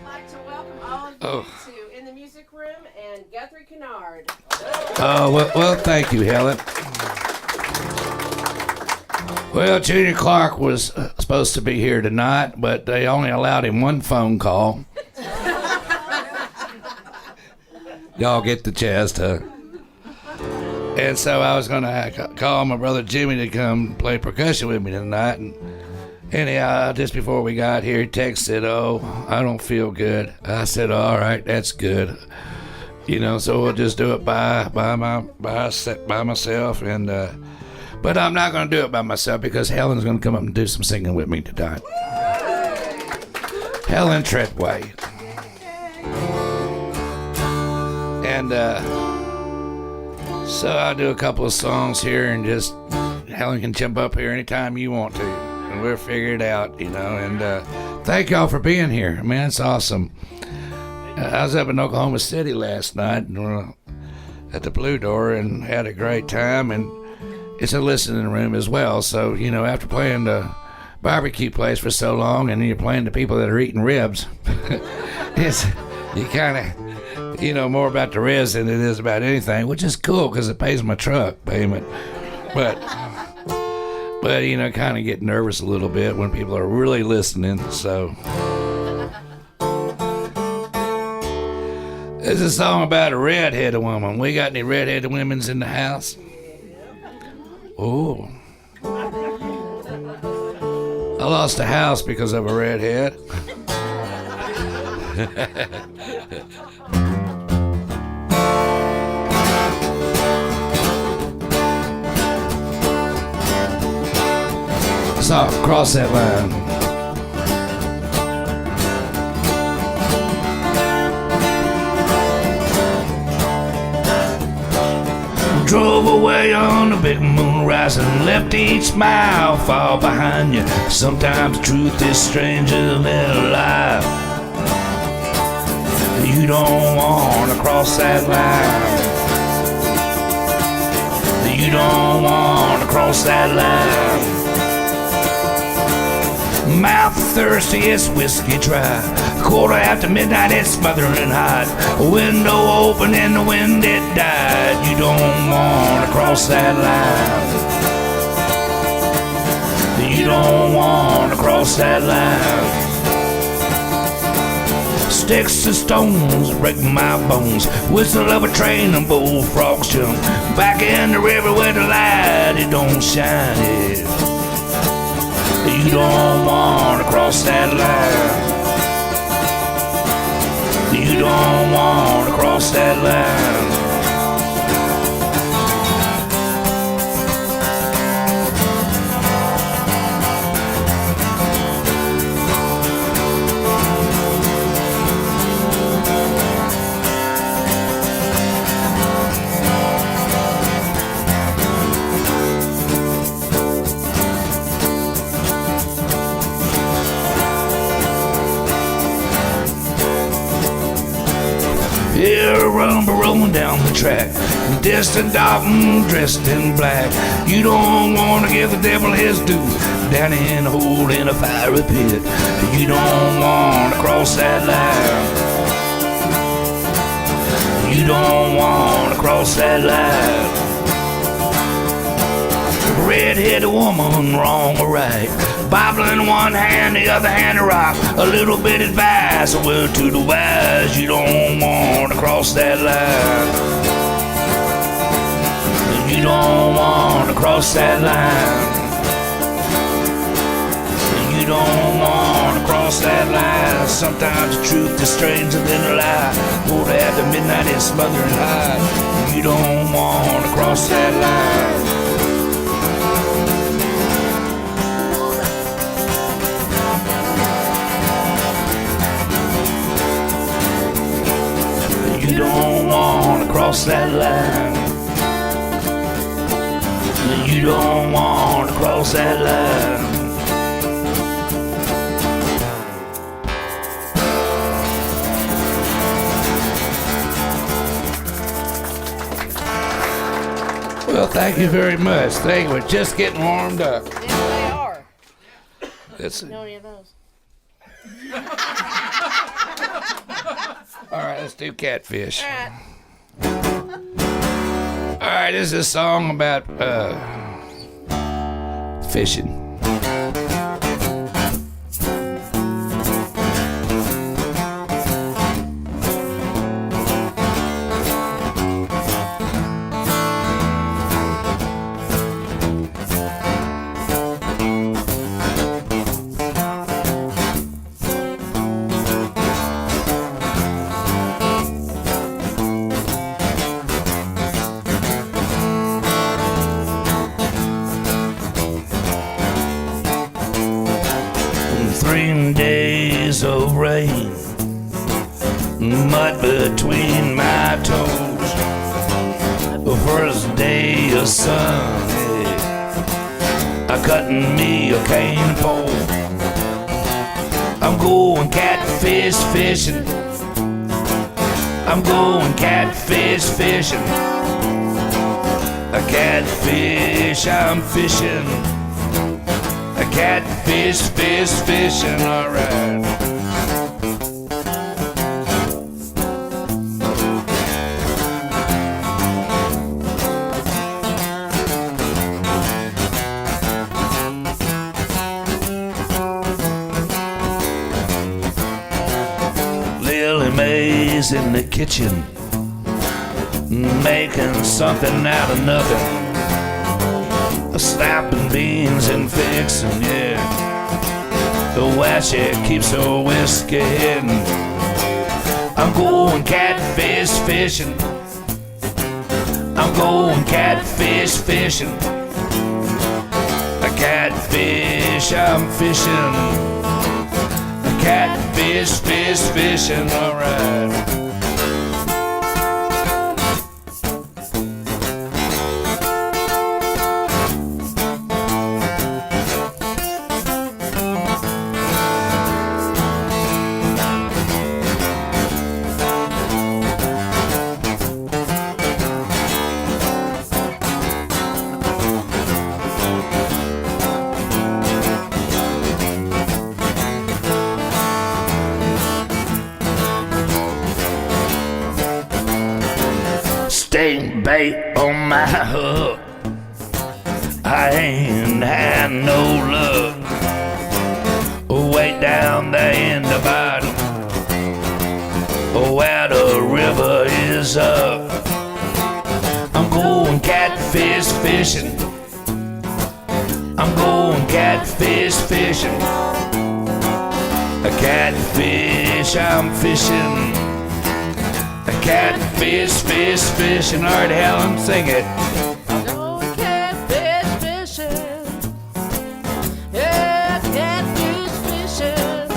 I'd like to welcome all of you to In the Music Room and Guthrie Kennard. Oh, well, thank you, Helen. Well, Junior Clark was supposed to be here tonight, but they only allowed him one phone call. Y'all get the gist, huh? And so I was going to call my brother Jimmy to come play percussion with me tonight. And anyhow, just before we got here, he texted, "Oh, I don't feel good." I said, "All right, that's good." So we'll just do it by myself. And but I'm not going to do it by myself because Helen's going to come up and do some singing with me tonight. Helen Tredway. And so I'll do a couple of songs here, and just Helen can jump up here anytime you want to, and we'll figure it out, And thank y'all for being here. Man, it's awesome. I was up in Oklahoma City last night at the Blue Door and had a great time, and it's a listening room as well. So, after playing the barbecue place for so long, and then you're playing to people that are eating ribs, you kind of... more about the ribs than it is about anything, which is cool because it pays my truck payment. But kind of get nervous a little bit when people are really listening. So there's a song about a redheaded woman. We got any redheaded women's in the house? Oh. I lost a house because of a redhead. So, cross that line. Drove away on a big moon rising, left each smile fall behind you. Sometimes the truth is stranger than a lie. You don't want to cross that line. You don't want to cross that line. Mouth thirsty, it's whiskey dry. Quarter after midnight, it's smothering hot. A window open and the wind it died. You don't want to cross that line. You don't want to cross that line. Sticks and stones break my bones. Whistle of a train and bullfrogs jump back in the river where the light it don't shine it. You don't want to cross that line. You don't want to cross that line. Here a rumble rolling down the track, distant dog dressed in black. You don't want to give the devil his due, down in a hole in a fiery pit. You don't want to cross that line. You don't want to cross that line. Red-headed woman, wrong or right, Bible in one hand, the other hand a rock. A little bit advice, a word to the wise. You don't want to cross that line. You don't want to cross that line. You don't want to cross that line. Sometimes the truth is stranger than a lie. Quarter after midnight, it's smothering high. You don't want to cross that line. You don't want to cross that line. You don't want to cross that line. Well, thank you very much. Thank you. We're just getting warmed up. Yes, they are. Let's see. Know any of those? All right, let's do Catfish. All right. All right, this is a song about fishing. Days of rain, mud between my toes. The first day of sun, I cutting me a cane pole. I'm going catfish fishing. I'm going catfish fishing. A catfish I'm fishing. A catfish, fishing, alright. Lily Mae's in the kitchen, making something out of nothing. Snapping beans and fixing, yeah. The way she keeps her whiskey hidden. I'm going catfish fishing. I'm going catfish fishing. A catfish I'm fishing. A catfish fishing, alright. Stink bait on my hook. I ain't had no luck. Way down there in the bottom, where the river is up. I'm going catfish fishing. I'm going catfish fishing. A catfish I'm fishing. A catfish fishing. All right, Helen, sing it. I'm going catfish fishing. Yeah, catfish fishing.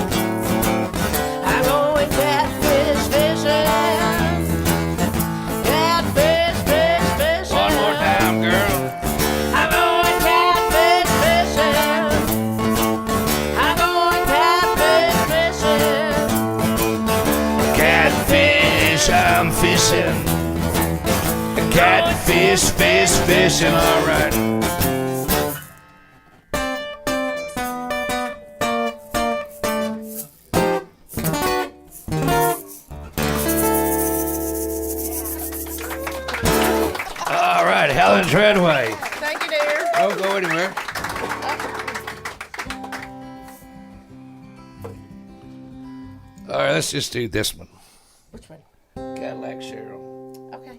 I'm going catfish fishing. Catfish fishing. One more time, girl. I'm going catfish fishing. I'm going catfish fishing. Catfish I'm fishing. A catfish fishing. All right. All right, Helen Tredway. Thank you, dear. Don't go anywhere. All right, let's just do this one. Which one? Cadillac Cheryl. Okay.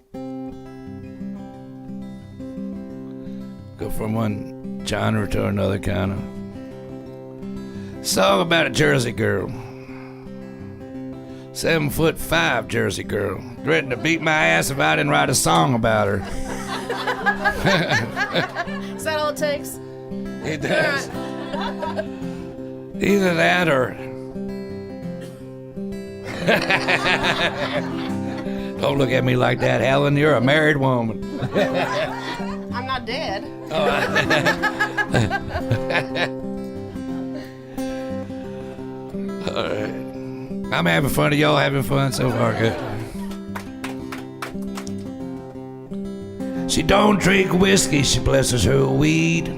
Go from one genre to another kind of. Song about a Jersey girl. 7'5" Jersey girl. Threatened to beat my ass if I didn't write a song about her. Is that all it takes? It does. Either that or. Don't look at me like that, Helen. You're a married woman. I'm not dead. Oh, all right. I'm having fun. Are y'all having fun so far? Good. She don't drink whiskey. She blesses her weed.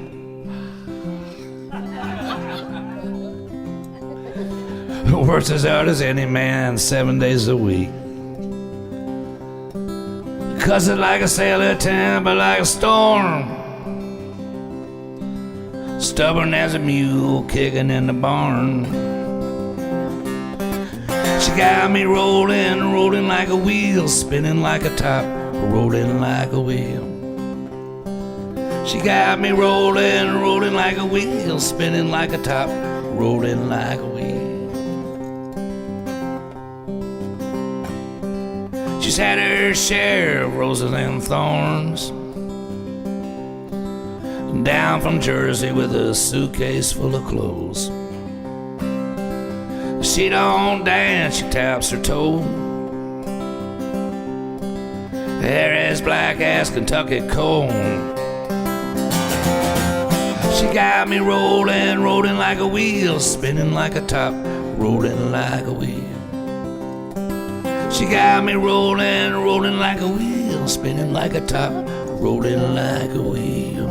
Works as hard as any man 7 days a week. Cuss it like a sailor, temper like a storm. Stubborn as a mule kicking in the barn. She got me rolling, rolling like a wheel, spinning like a top, rolling like a wheel. She got me rolling, rolling like a wheel, spinning like a top, rolling like a wheel. She's had her share of roses and thorns. Down from Jersey with a suitcase full of clothes. She don't dance, she taps her toe. Hair as black as Kentucky coal. She got me rolling, rolling like a wheel, spinning like a top, rolling like a wheel. She got me rolling, rolling like a wheel, spinning like a top, rolling like a wheel.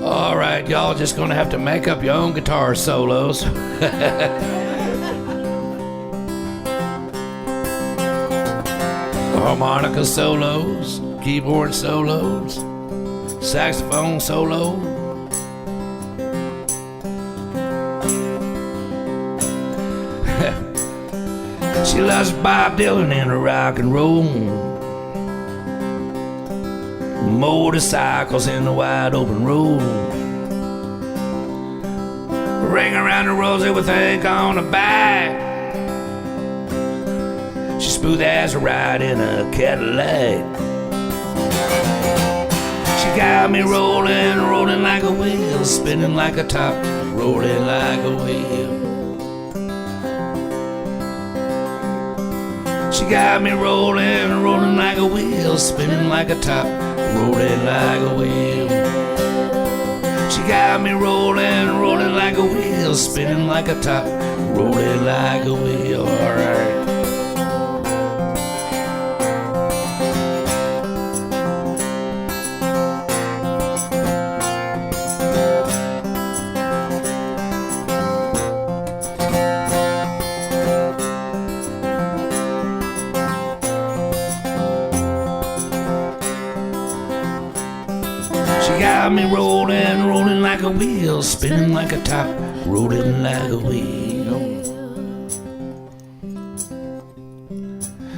All right, y'all just gonna have to make up your own guitar solos. Harmonica solos, keyboard solos, saxophone solo. She loves Bob Dylan and rock and roll. Motorcycles in the wide open road. Ring around the rosy with ink on the back. She's smooth as a ride in a Cadillac. She got me rolling, rolling like a wheel, spinning like a top, rolling like a wheel. She got me rolling, rolling like a wheel, spinning like a top, rolling like a wheel. She got me rolling, rolling like a wheel, spinning like a top, rolling like a wheel. All right. Got me rolling, rolling like a wheel, spinning like a top, rolling like a wheel.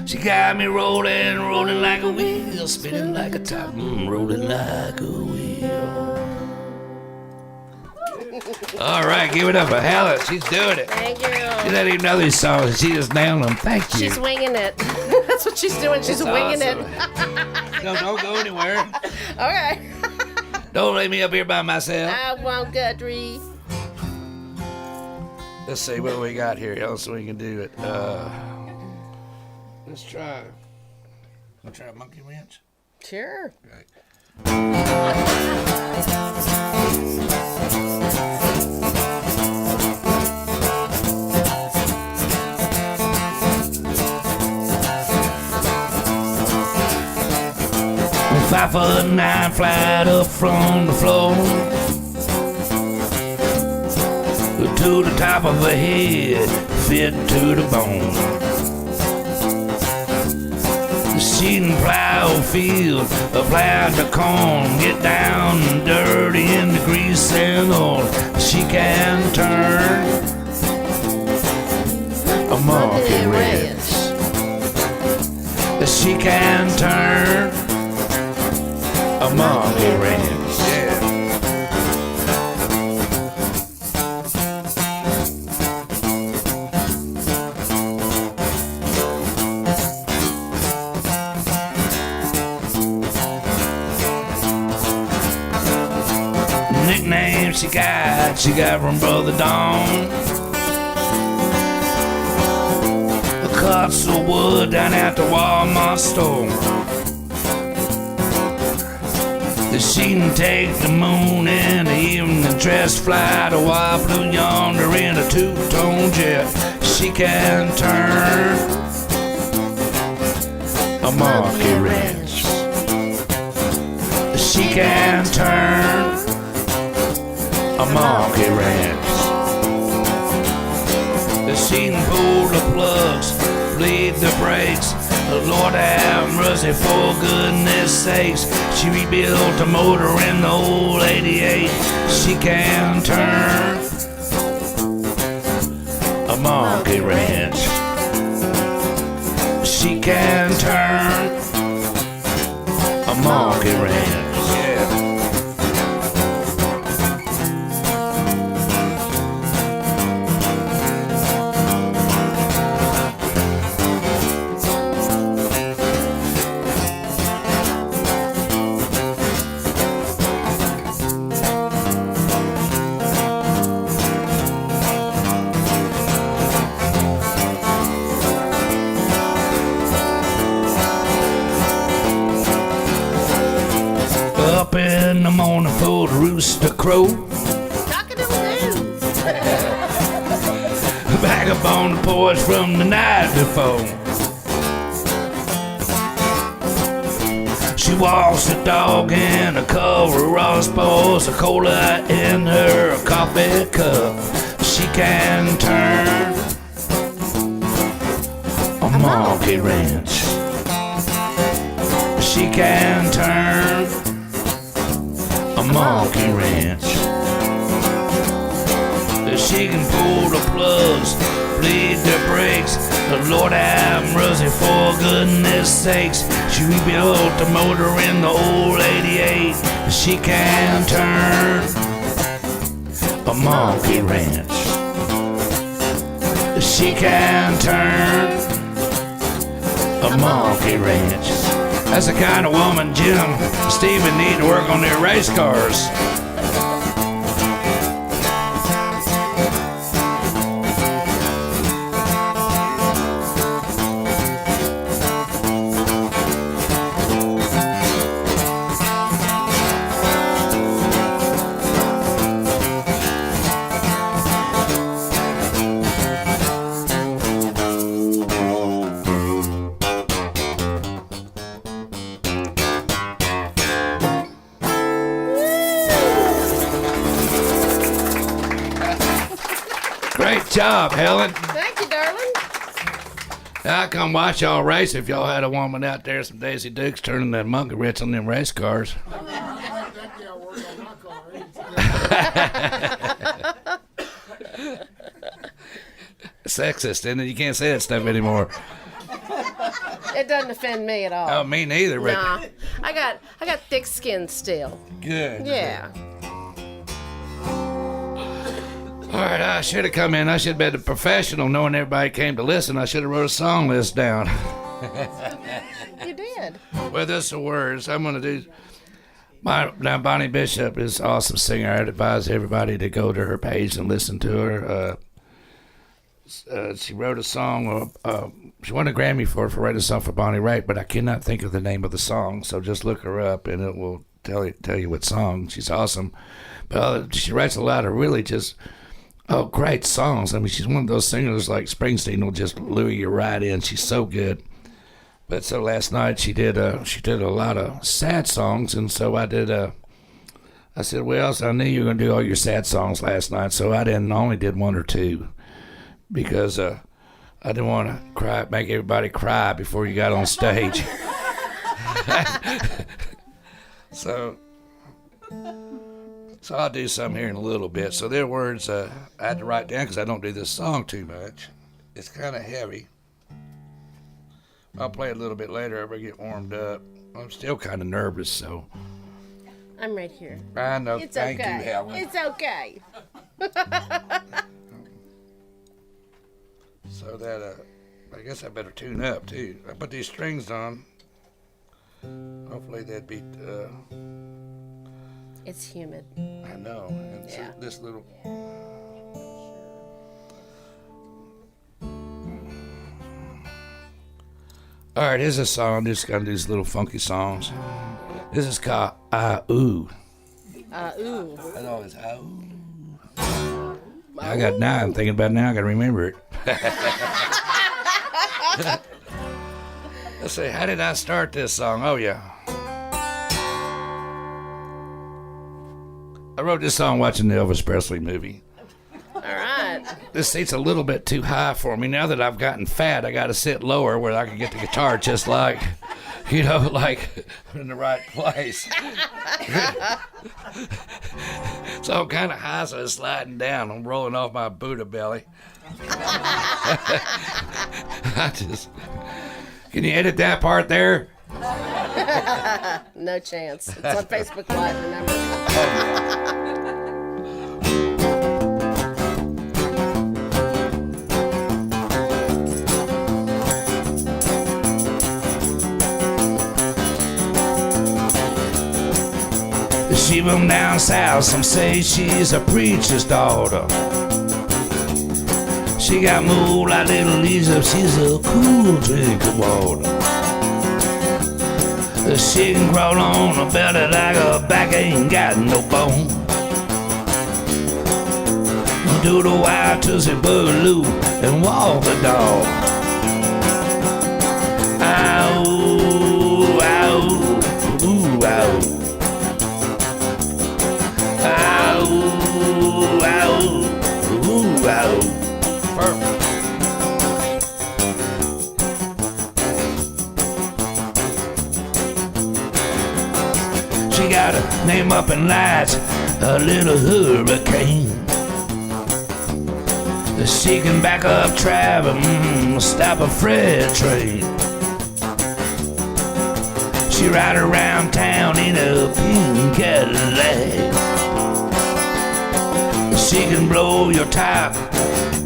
She got me rolling, rolling like a wheel, spinning like a top, rolling like a wheel. All right, give it up for Helen. She's doing it. Thank you. She doesn't even know these songs. She just nailed them. Thank you. She's winging it. That's what she's doing. She's winging awesome. it. No, don't go anywhere. Okay. Don't leave me up here by myself. I won't, Guthrie. Let's see what we got here else we can do it. Let's try. Wanna try a monkey wrench? Sure. Okay. Well, 5'9" flat up from the floor to the top of her head, fit to the bone. She can plow a field, plow the corn, get down and dirty in the grease and oil. She can turn a monkey wrench. She can turn a monkey wrench. Yeah. Nickname she got from Brother Don. Cuts of wood down at the Walmart store. She can take the moon in the evening dress, fly to wild blue yonder in a two-tone jet. She can turn a monkey wrench. She can turn a monkey wrench. She can pull the plugs, bleed the brakes, Lord have mercy, for goodness sakes. She rebuilt a motor in the old 88. She can turn a monkey wrench. She can turn a monkey wrench. Yeah. Up in the morning for the rooster crow. Cock-a-doodle-doo. Back up on the porch from the night before. She walks the dog in a cover of pours a cola in her coffee cup. She can turn a monkey wrench. She can turn a monkey wrench. She can pull the plugs, bleed the brakes. The Lord have mercy, for goodness sakes. She rebuilt the motor in the old 88. She can turn a monkey wrench. She can turn a monkey wrench. That's the kind of woman Jim and Stephen need to work on their race cars. Great job, Helen. Thank you, darling. I come watch y'all race if y'all had a woman out there, some Daisy Dukes turning that monkey wrench on them race cars. Sexist, isn't it? You can't say that stuff anymore. It doesn't offend me at all. Oh, me neither, but Nah, I got thick skin still. good. Yeah. All right, I should have come in. I should have been a professional, knowing everybody came to listen. I should have wrote a song list down. You did. Well, this is the words I'm going to do. Now, Bonnie Bishop is an awesome singer. I'd advise everybody to go to her page and listen to her. She wrote a song. She won a Grammy for writing a song for Bonnie Raitt, but I cannot think of the name of the song. So just look her up, and it will tell you what song. She's awesome. But she writes a lot of really just great songs. I mean, she's one of those singers like Springsteen will just lure you right in. She's so good. But so last night she did a lot of sad songs, and so I said, well, so I knew you were gonna do all your sad songs last night, so I only did one or two because I didn't want to make everybody cry before you got on stage. So I'll do some here in a little bit. So there are words I had to write down because I don't do this song too much. It's kind of heavy. I'll play it a little bit later after I get warmed up. I'm still kind of nervous, so. I'm right here. I know. It's Thank okay. you, Helen. It's okay. So that, I guess I better tune up too. I put these strings on. Hopefully they'd be. It's humid. I know. And so Yeah. this little. All right, here's a song. I'm just gonna do these little funky songs. This is called Ooh. Ooh. I know it's Ooh. Now I'm thinking about it now. I gotta remember it. Let's see. How did I start this song? Oh yeah. I wrote this song watching the Elvis Presley movie. All right. this seat's a little bit too high for me. Now that I've gotten fat, I got to sit lower where I can get the guitar just like, like in the right place. So I'm kind of high, so it's sliding down. I'm rolling off my Buddha belly. Can you edit that part there? No chance. It's on Facebook Live, remember? She from down south, some say she's a preacher's daughter. She got moved like little Lisa, she's a cool drink of water. She can crawl on her belly like her back ain't got no bone. Do the wild Tootsie Boogaloo and walk the dog. Ow, ow, ooh, ow. Ow, ow, ooh, ow. Perfect. She got a name up in lights, a little hurricane. She can back up traffic, stop a freight train. She ride around town in a pink Cadillac. She can blow your top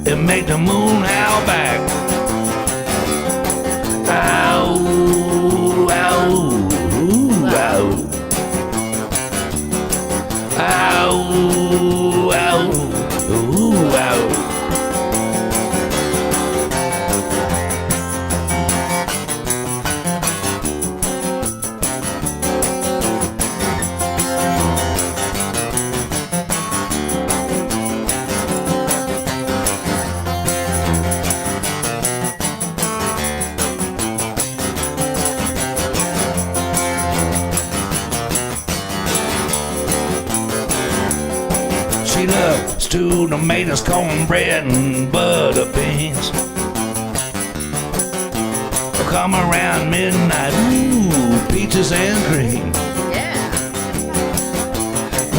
and make the moon howl back. Ow, ow, ooh, ow. Ow, ow, ooh, ow. She loves stewed tomatoes, cornbread, and butter beans. Come around midnight, ooh, peaches and cream. Yeah.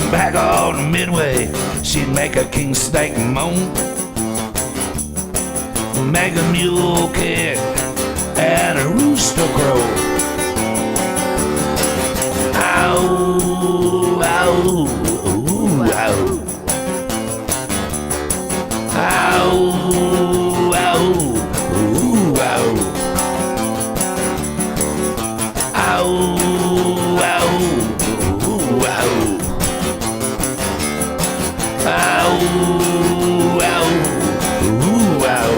Back on the midway, she'd make a king steak moan. Make a mule kick and a rooster crow. Ow, ow, ooh, ow. Ow, ow, ooh, ow. Ow, ow, ooh, ow. Ow, ow, ooh, ow.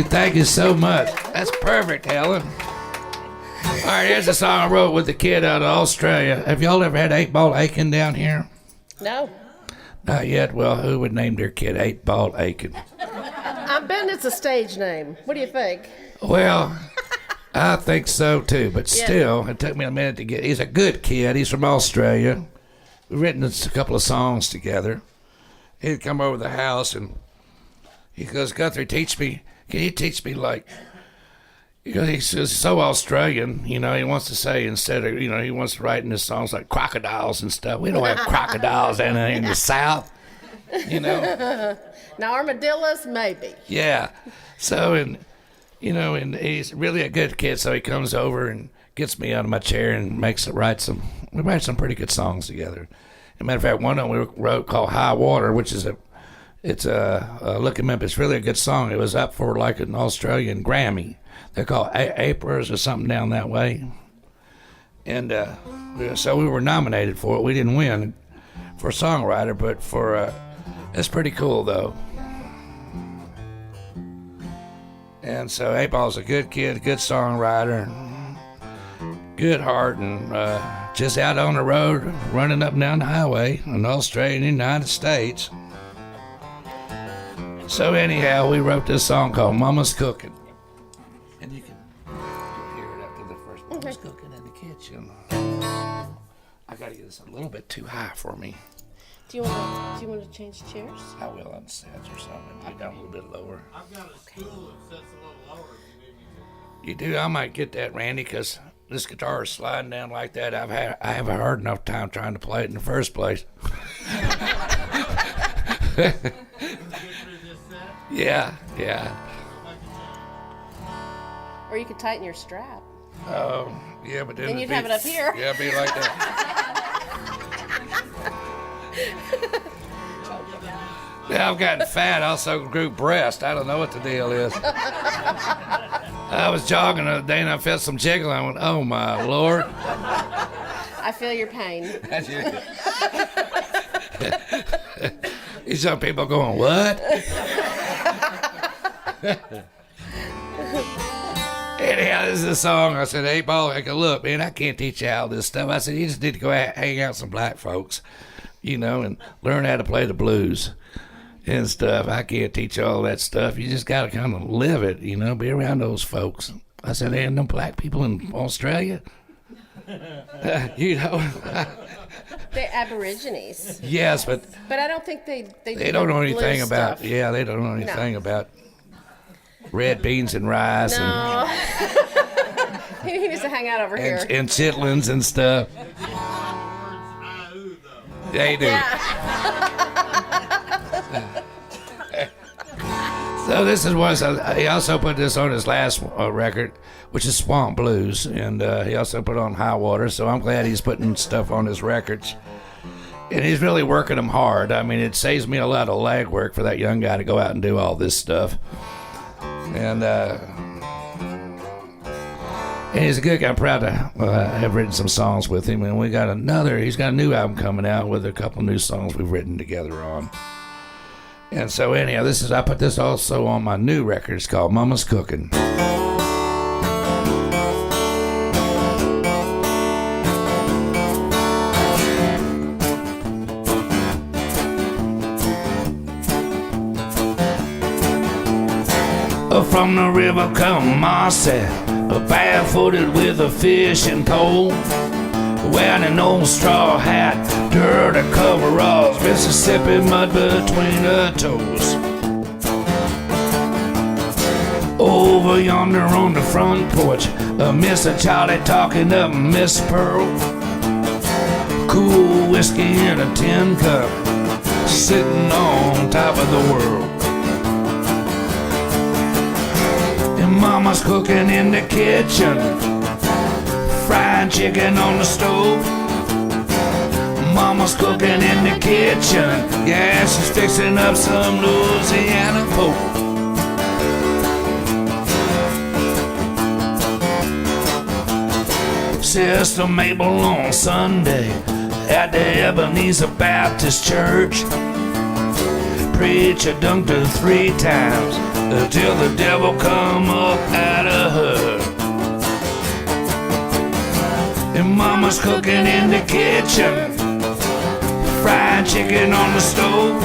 Thank you so much. That's perfect, Helen. All right, here's a song I wrote with a kid out of Australia. Have y'all ever had 8-Ball Aiken down here? No. Not yet. Well, who would name their kid 8-Ball Aiken? I bet it's a stage name. What do you think? Well, I think so too, but Yeah. still, it took me a minute to get. He's a good kid. He's from Australia. We've written a couple of songs together. He'd come over to the house and he goes, Guthrie, can you teach me like, he's so Australian, he wants to say instead of, he wants to write in his songs like crocodiles and stuff. We don't have crocodiles in the South, Now, armadillos, maybe. Yeah. So, and he's really a good kid, so he comes over and gets me out of my chair and we write some pretty good songs together. As a matter of fact, one of them we wrote called High Water, which is look him up. It's really a good song. It was up for like an Australian Grammy. They're called April's or something down that way. And so we were nominated for it. We didn't win, for a songwriter, but for it's pretty cool though. And so 8-Ball's a good kid, a good songwriter, good heart, and just out on the road, running up and down the highway in Australia and the United States. So anyhow, we wrote this song called Mama's Cooking. And you can hear it after the first Mama's Cooking in the kitchen. I gotta get this a little bit too high for me. Do you want to change chairs? I will on the sets or something. Get down a little bit lower. I've got a stool that sits a little lower if you need me to. You do? I might get that, Randy, because this guitar is sliding down like that. I have a hard enough time trying to play it in the first place. Yeah. Or you could tighten your strap. Oh, yeah, but then Then you'd have it up here. Yeah, it'd be like that. Yeah, I've gotten fat. I also grew breast. I don't know what the deal is. I was jogging the other day and I felt some jiggling. I went, oh my Lord. I feel your pain. Some people going, what? Anyhow, this is a song. I said, 8-Ball, I go, look, man, I can't teach you all this stuff. I said, you just need to go hang out with some black folks, you know, and learn how to play the blues and stuff. I can't teach you all that stuff. You just got to kind of live it, you know, be around those folks. I said, there ain't no black people in Australia. You know. They're Aborigines. Yes, but I don't think they don't know anything blues about, stuff. yeah, they don't know anything about red beans and rice No. He needs to hang out over here. and chitlins and stuff. They do. Yeah. So this is what he also put this on his last record, which is Swamp Blues, and he also put on High Water. So I'm glad he's putting stuff on his records, and he's really working them hard. I mean, it saves me a lot of leg work for that young guy to go out and do all this stuff. And he's a good guy. I'm proud to have written some songs with him, and he's got a new album coming out with a couple new songs we've written together on. And so anyhow, I put this also on my new record. It's called Mama's Cooking. From the river come Marcy, barefooted with a fishing pole, wearing an old straw hat, dirty coveralls, Mississippi mud between her toes. Over yonder on the front porch, Mr. Charlie talking up Miss Pearl. Cool whiskey in a tin cup, sitting on top of the world. Mama's cooking in the kitchen, fried chicken on the stove. Mama's cooking in the kitchen, yeah, she's fixing up some Louisiana pork. Sister Mabel on Sunday at the Ebenezer Baptist Church. Preacher dunked her 3 times until the devil come up out of her. And Mama's cooking in the kitchen, fried chicken on the stove.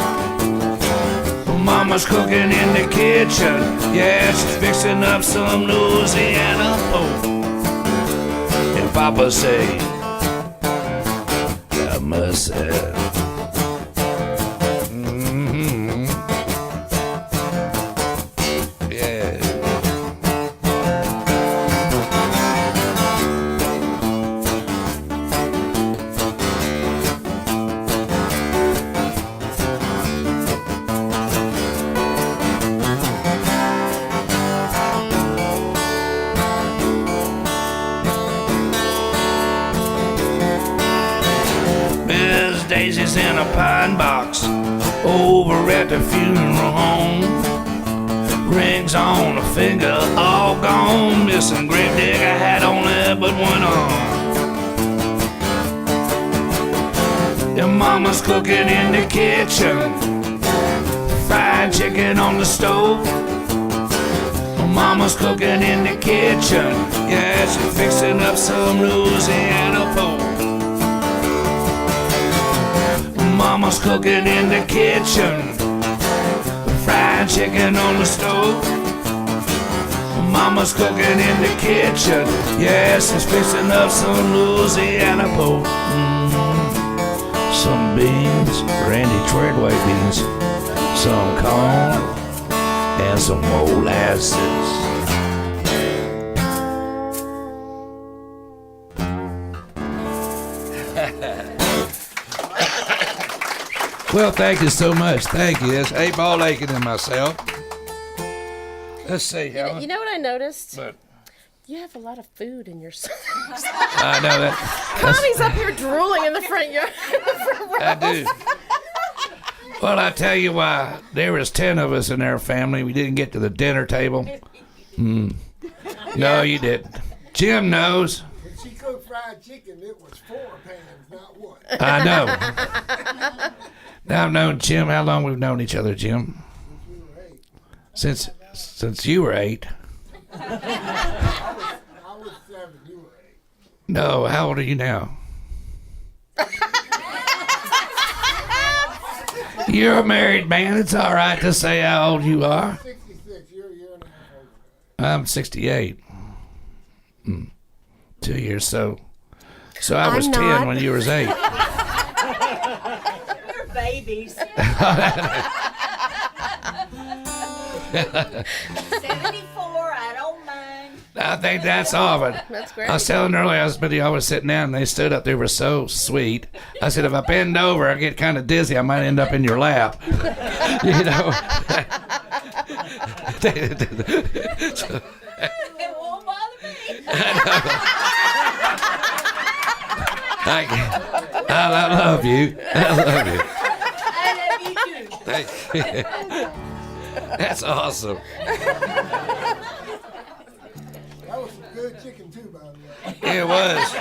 Mama's cooking in the kitchen, yeah, she's fixing up some Louisiana pork. And Papa say, I must have. Daisy's in a pine box over at the funeral home. Rings on a finger, all gone. Missing gravedigger hat only but one arm. Your mama Mama's cooking in the kitchen, fried chicken on the stove. Mama's cooking in the kitchen, yeah, she's fixing up some Louisiana pork. Mama's cooking in the kitchen, fried chicken on the stove. Mama's cooking in the kitchen, yeah, she's fixing up some Louisiana pork. Some beans, Randy Tredway beans, some corn, and some molasses. Well, thank you so much. Thank you. It's 8-Ball Aiken and myself. Let's see, Helen. You know what I noticed? But You have a lot of food in your songs. I know that. Connie's up here drooling in the front yard. I do. Well, I tell you why. There was 10 of us in our family. We didn't get to the dinner table. No, you didn't. Jim knows. When she cooked fried chicken, it was 4 pans, not one. I know. Now I've known Jim. How long we've known each other, Jim? Since you were 8. I was 7, you were 8. No, how old are you now? You're a married man. It's all right to say how old you are. 66, you're a year and a half older. I'm 68. 2 years, so I was I'm 10 not. when you was 8. We're babies. 74, I don't mind. I think that's all of it. That's great. I was telling earlier, I was sitting down, and they stood up. They were so sweet. I said, if I bend over, I get kind of dizzy. I might end up in your lap. You know? It won't bother me. I love you. I love you. I love you too. Thank you. That's awesome. That was some good chicken, too, by the way. It was.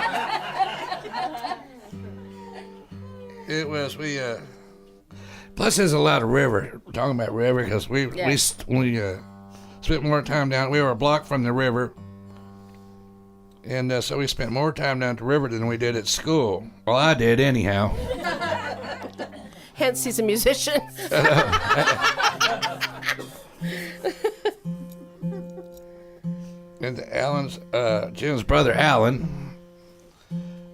It was. Plus, there's a lot of river. We're talking about river because we spent more time down. We were a block from the river, and so we spent more time down at the river than we did at school. Well, I did anyhow. Hence, he's a musician. And Jim's brother Alan.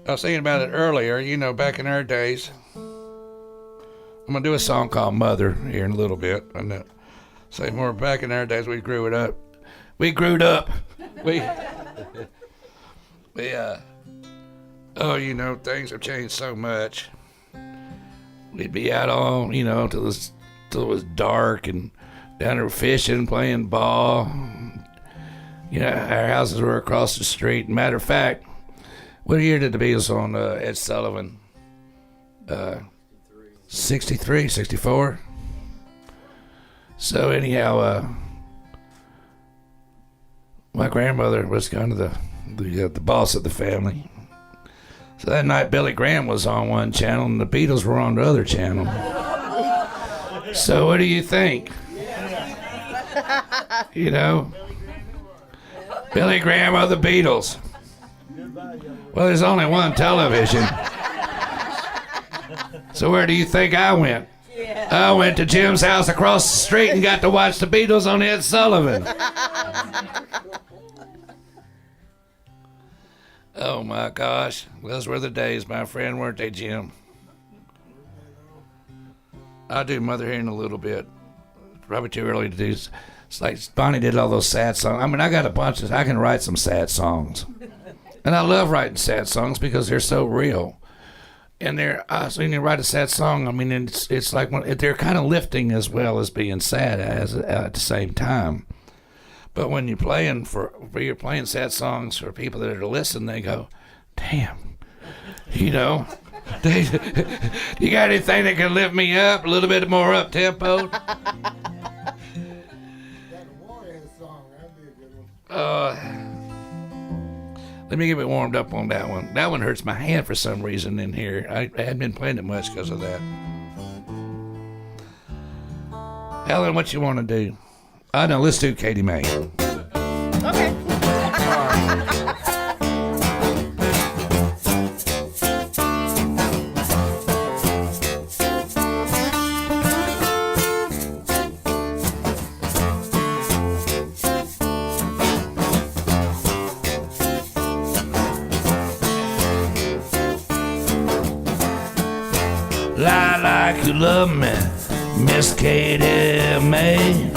I was thinking about it earlier. You know, back in our days. I'm gonna do a song called "Mother" here in a little bit, and say more. Back in our days, we grew up. Oh, you know, things have changed so much. We'd be out on, you know, till it was dark and down there fishing, playing ball. You know, our houses were across the street. Matter of fact, what year did the Beatles on Ed Sullivan? 63, 64. So anyhow, my grandmother was kind of the boss of the family. So that night, Billy Graham was on one channel and the Beatles were on the other channel. So what do you think? You know, Billy Graham or the Beatles? Well, there's only one television. So where do you think I went? I went to Jim's house across the street and got to watch the Beatles on Ed Sullivan. Oh my gosh, those were the days, my friend, weren't they, Jim? I'll do Mother here in a little bit. Probably too early to do. It's like Bonnie did all those sad songs. I mean, I got a bunch of. I can write some sad songs, and I love writing sad songs because they're so real. And so when you write a sad song, I mean, it's like they're kind of lifting as well as being sad at the same time. But when you're playing you're playing sad songs for people that are to listen, they go, "Damn, you know, you got anything that can lift me up a little bit more up tempo?" That Warhead song, that'd be a good one. Let me get it warmed up on that one. That one hurts my hand for some reason in here. I hadn't been playing it much because of that. Helen, what you want to do? Oh, no, let's do Katie May. Okay. Lie like you love me, Miss Katie May.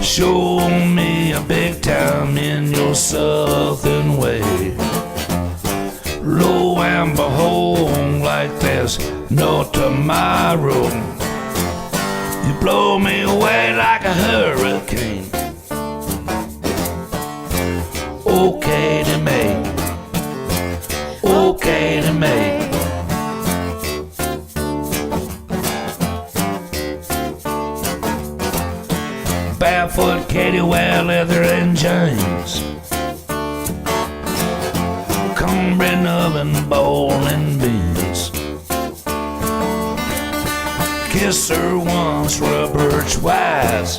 Show me a big time in your southern way. Lo and behold, like there's no tomorrow. You blow me away like a hurricane. Okay to me, okay to me. Barefoot Katie wear leather and jeans, cornbread oven, bowl and beans. Kiss her once, rub her twice.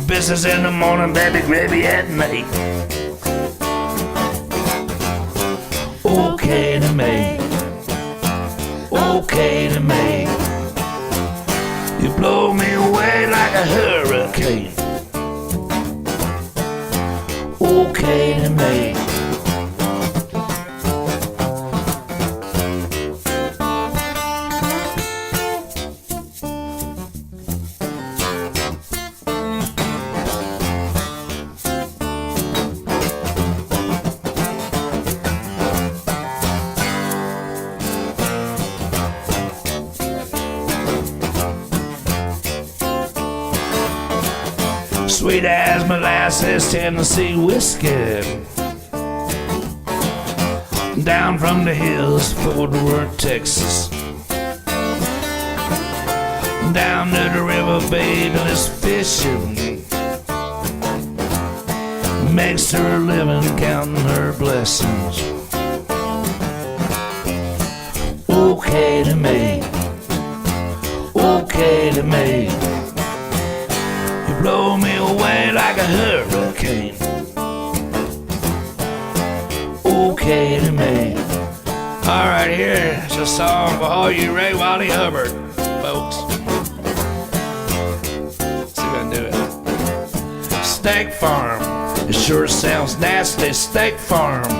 Business in the morning, baby, gravy at night. Okay to me, okay to me. You blow me away like a hurricane. Okay to me. Sweet as molasses, Tennessee whiskey. Down from the hills, Fort Worth, Texas. Down to the river, baby, let's fishing. Makes her living, counting her blessings. Okay to me, okay to me. Blow me away like a hurricane. Okay to me. All right, here's a song for all you Ray Wiley Hubbard folks. Let's see if I can do it. Steak Farm. It sure sounds nasty. Steak Farm.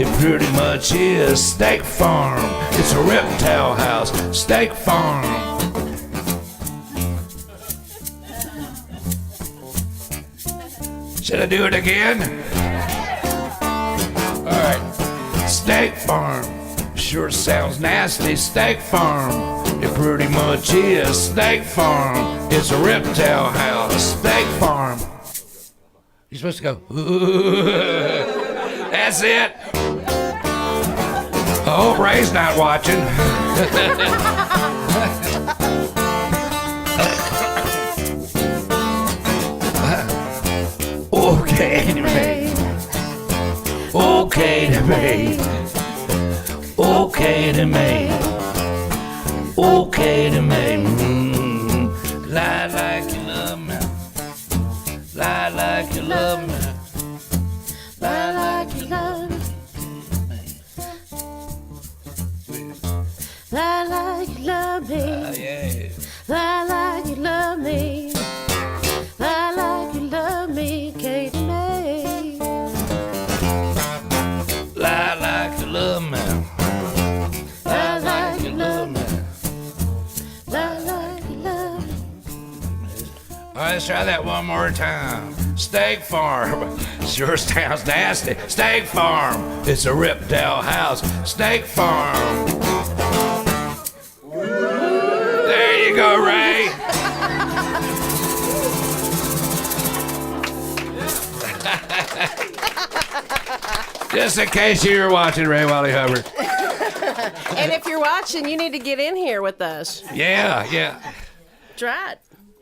It pretty much is. Steak Farm. It's a reptile house. Steak Farm. Should I do it again? All right. Steak Farm. Sure sounds nasty. Steak Farm. It pretty much is. Steak Farm. It's a reptile house. Steak Farm. You're supposed to go, ooh. That's it. I hope Ray's not watching. Okay to me. Okay to me. Okay to me. Okay to me. Lie like you love me. Lie like you love me. Lie like you love me. Lie like you love me. Yeah. Lie like you love me. Lie like you love me, Katie May. Lie like you love me. Lie like you love me. Lie like you love me. All right, let's try that one more time. Steak Farm. Sure sounds nasty. Steak Farm. It's a reptile house. Steak Farm. There you go, Ray. Just in case you were watching Ray Wiley Hubbard. And if you're watching, you need to get in here with us. Yeah. Try it.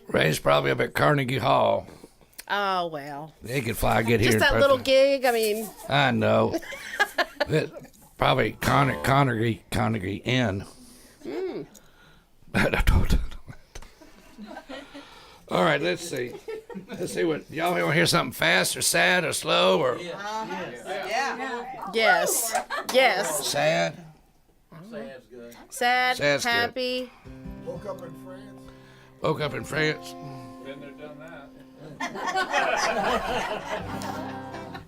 Ray's probably up at Carnegie Hall. Oh, well. They could fly, get here. Just in that little person. gig. I mean, I know. Probably Connery Inn. All right, let's see. Let's see what y'all want to hear. Something fast or sad or slow or yes. Yes. sad. Sad's good. Sad, Sad's good. happy. Woke up in France. Woke up in France. Been there, done that.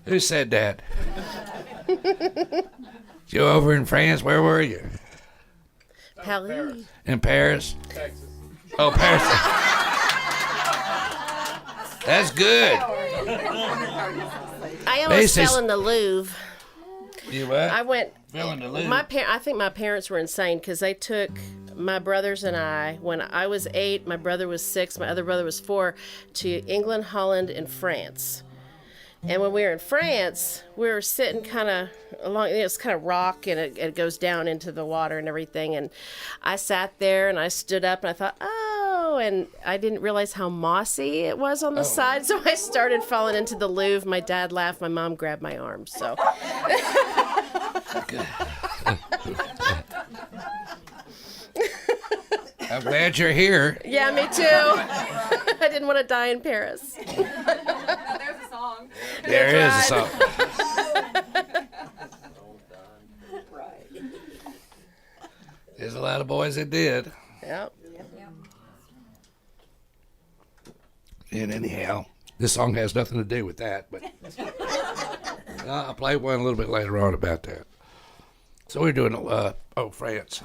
Who said that? You over in France? Where were you? Paris. In Paris? Texas. Oh, Paris. That's good. I almost Basis. fell in the Louvre. You what? I went. Fell in the Louvre. I think my parents were insane because they took my brothers and I, when I was 8, my brother was 6, my other brother was 4, to England, Holland, and France. And when we were in France, we were sitting kind of along, it's kind of rock and it goes down into the water and everything. And I sat there and I stood up and I thought, oh, and I didn't realize how mossy it was on the side. So I started falling into the Louvre. My dad laughed. My mom grabbed my arm. So. I'm glad you're here. Yeah, me too. I didn't want to die in Paris. There's a song. There is a song. There's a lot of boys that did. Yep. And anyhow, this song has nothing to do with that, but I'll play one a little bit later on about that. So we're doing, France.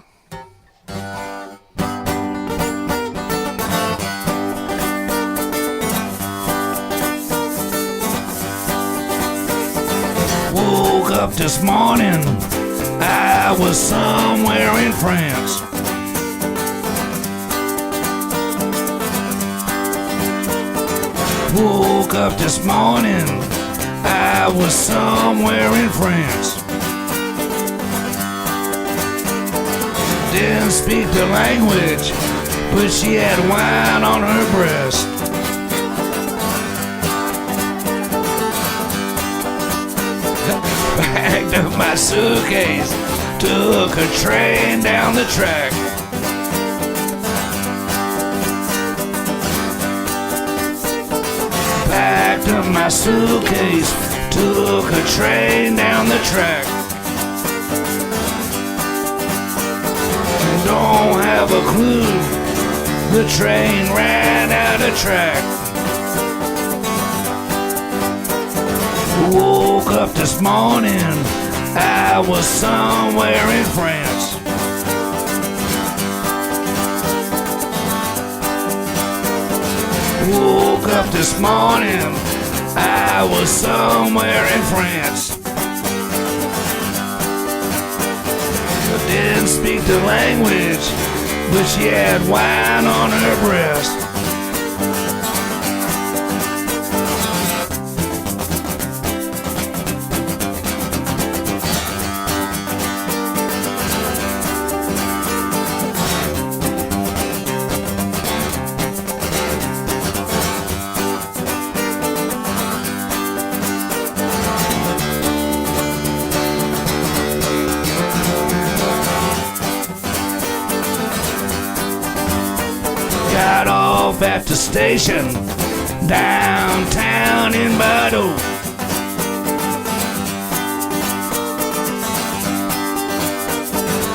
Woke up this morning, I was somewhere in France. Woke up this morning, I was somewhere in France. Didn't speak the language, but she had wine on her breast. Packed up my suitcase, took a train down the track. Packed up my suitcase, took a train down the track. Don't have a clue, the train ran out of track. Woke up this morning, I was somewhere in France. Woke up this morning, I was somewhere in France. Didn't speak the language, but she had wine on her breast. Got off at the station downtown in Bordeaux.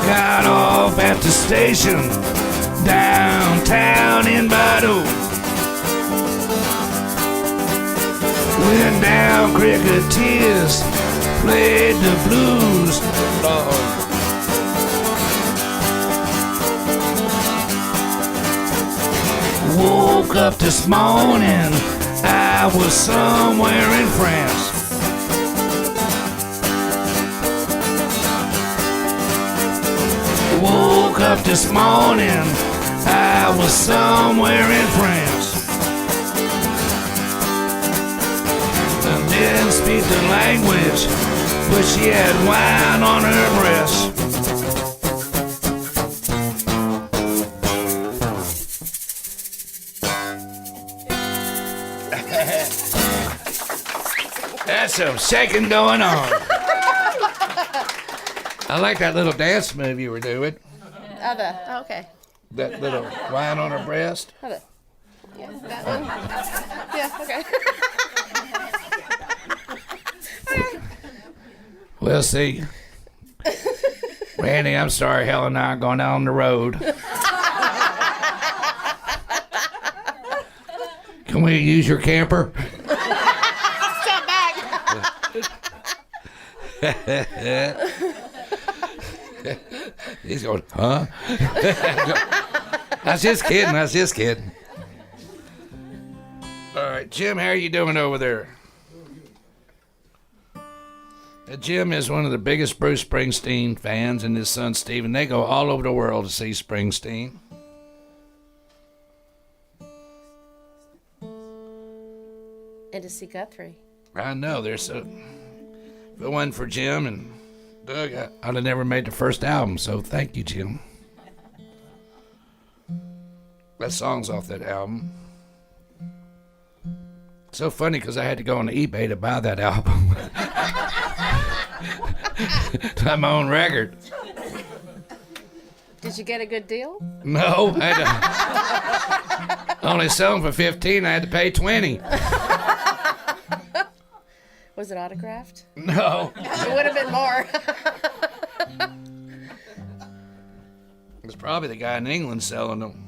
Got off at the station downtown in Bordeaux. Went down Cricketers, played the blues. Lord. Woke up this morning, I was somewhere in France. Woke up this morning, I was somewhere in France. I didn't speak the language, but she had wine on her breast. That's some shaking going on. I like that little dance move you were doing. Okay. That little wine on her breast. Yeah, that one. Yeah, okay. We'll see. Randy, I'm sorry, Helen and I are going down the road. Can we use your camper? Step back. He's going, huh? I was just kidding. All right, Jim, how are you doing over there? Jim is one of the biggest Bruce Springsteen fans, and his son Steven. They go all over the world to see Springsteen. And to see Guthrie. I know, there's a... If it wasn't for Jim and Doug, I'd have never made the first album, so thank you, Jim. That song's off that album. So funny, because I had to go on eBay to buy that album. To have my own record. Did you get a good deal? No, I had to... Only sell them for 15, I had to pay 20. Was it autographed? No. It would have been more. It's probably the guy in England selling them.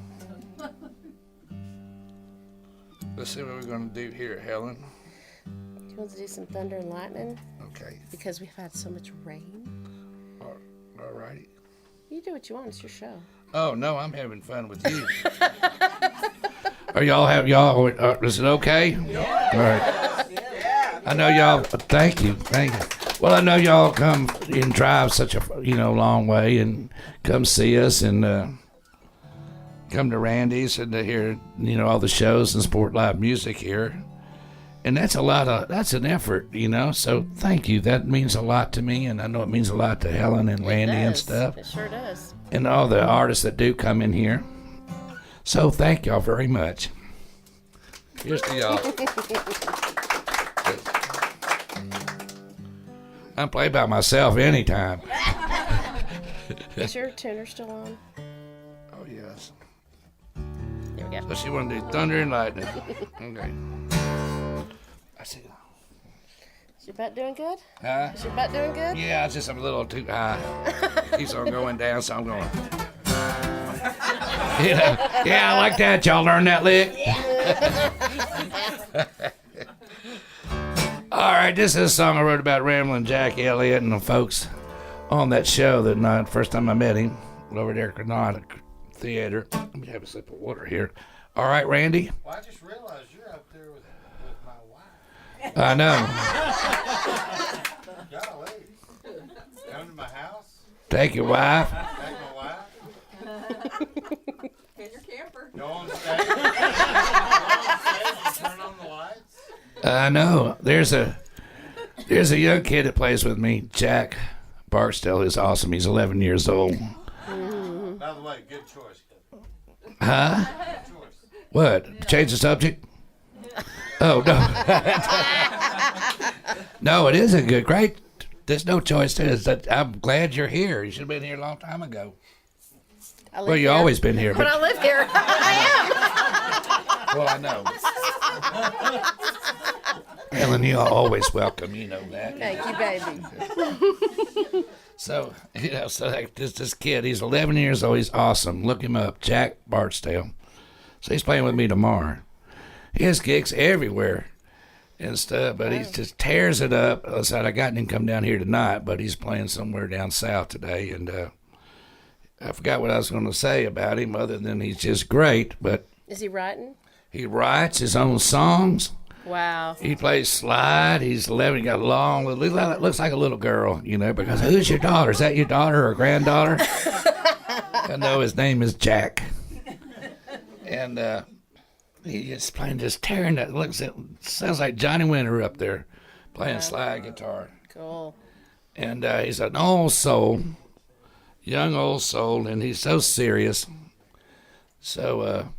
Let's see what we're going to do here, Helen. Do you want to do some thunder and lightning? Okay. Because we've had so much rain. All righty. You do what you want. It's your show. Oh, no, I'm having fun with you. Is it okay? Yeah. All right. Yeah. I know y'all, thank you. Well, I know y'all come and drive such a, long way and come see us and come to Randy's and to hear, all the shows and support live music here. And that's an effort, so thank you. That means a lot to me, and I know it means a lot to Helen and Randy and stuff. It sure does. And all the artists that do come in here. So thank y'all very much. Here's to y'all. I play by myself anytime. Is your tuner still on? Oh, yes. There we go. So she want to do thunder and lightning. Okay. I see. Is your butt doing good? Huh? Is your butt doing good? Yeah, it's just a little too high. Keeps on going down, so I'm going. Yeah, I like that. Y'all learn that lick? All right, this is a song I wrote about Ramblin' Jack Elliott and the folks on that show that night. First time I met him over there at Kennard Theater. Let me have a sip of water here. All right, Randy? Well, I just realized you're up there with my wife. I know. Golly. Come to my house, Take your wife. take my wife, And your camper. go on stage, turn on the lights. I know. There's a young kid that plays with me, Jack Barksdale, who's awesome. He's 11 years old. By the way, good choice. Huh? Good choice. What? Change the subject? Oh, no. No, it isn't good. Great. There's no choice to it. I'm glad you're here. You should have been here a long time ago. I live Well, you've here. always been here. But I live here. Well, I know. Helen, you're always welcome. You know that. Thank you, baby. So, like this kid, he's 11 years old. He's awesome. Look him up, Jack Barksdale. So he's playing with me tomorrow. He has gigs everywhere and stuff, but he just tears it up. I said I got him come down here tonight, but he's playing somewhere down south today, and I forgot what I was going to say about him other than he's just great. But Is he writing? he writes his own songs. Wow. He plays slide. He's 11. He got long. Looks like a little girl, because who's your daughter? Is that your daughter or granddaughter? I know his name is Jack. And he is playing, just tearing that. Sounds like Johnny Winter up there playing slide guitar. Cool. And he's an old soul, young old soul, and he's so serious. So,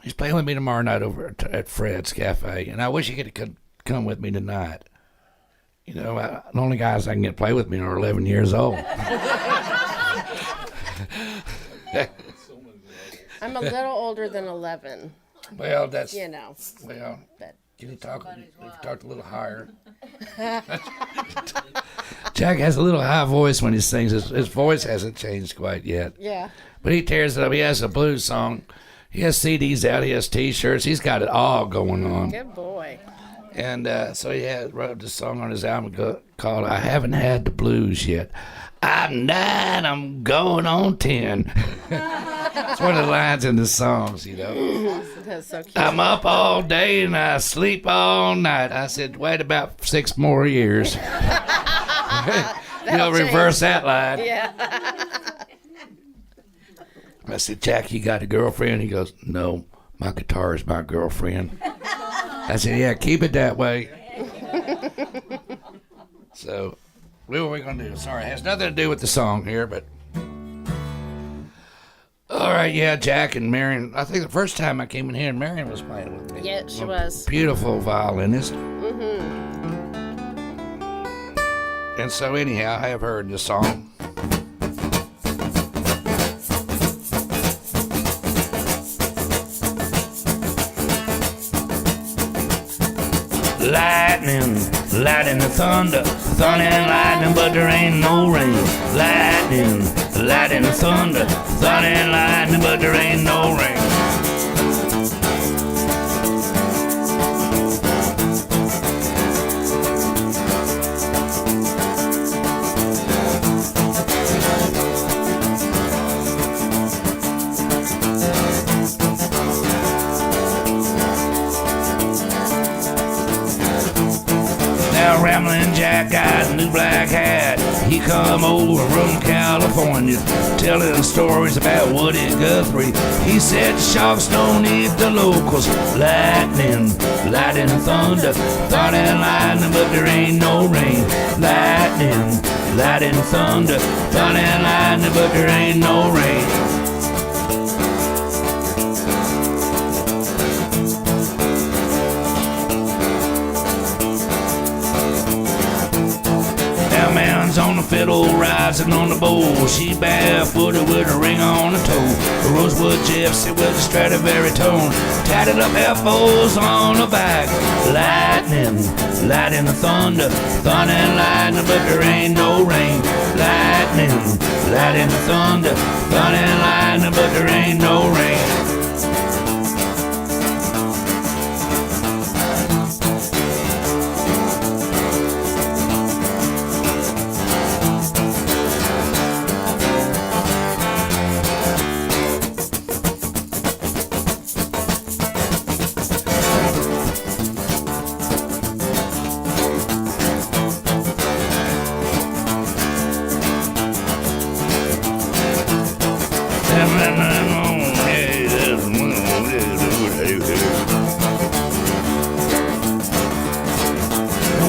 he's playing with me tomorrow night over at Fred's Cafe, and I wish he could come with me tonight. You know, the only guys I can get play with me are 11 years old. I'm a little older than 11. Well, that's, You know. well, But can you talk a little higher? Jack has a little high voice when he sings. His voice hasn't changed quite yet. yeah. But he tears it up. He has a blues song. He has CDs out. He has T-shirts. He's got it all going on. Good boy. And so he wrote this song on his album called "I Haven't Had the Blues Yet." I'm 9. I'm going on 10. It's one of the lines in the songs, you know. That's so cute. I'm up all day and I sleep all night. I said, wait about 6 more years. You'll reverse that line. Yeah. I said, Jack, you got a girlfriend? He goes, no, my guitar is my girlfriend. I said, yeah, keep it that way. So, what are we going to do? Sorry, it has nothing to do with the song here, but... All right, yeah, Jack and Marion. I think the first time I came in here, Marion was playing with me. Yeah, she was. Beautiful violinist. Mm-hmm. And so anyhow, I have heard the song. Lightning, lightning and thunder, thunder and lightning, but there ain't no rain. Lightning, lightning and thunder, thunder and lightning, but there ain't no rain. Now Ramblin' Jack got a new black hat. He come over from California, telling stories about Woody Guthrie. He said sharks don't eat the locals. Lightning, lightning and thunder, thunder and lightning, but there ain't no rain. Lightning, lightning and thunder, thunder and lightning, but there ain't no rain. On the fiddle, rising on the bowl. She barefooted with a ring on her toe. A rosewood gypsy with a Stradivari tone. Tatted up elbows on her back. Lightning, lightning and thunder, thunder and lightning, but there ain't no rain. Lightning, lightning and thunder, thunder and lightning, but there ain't no rain.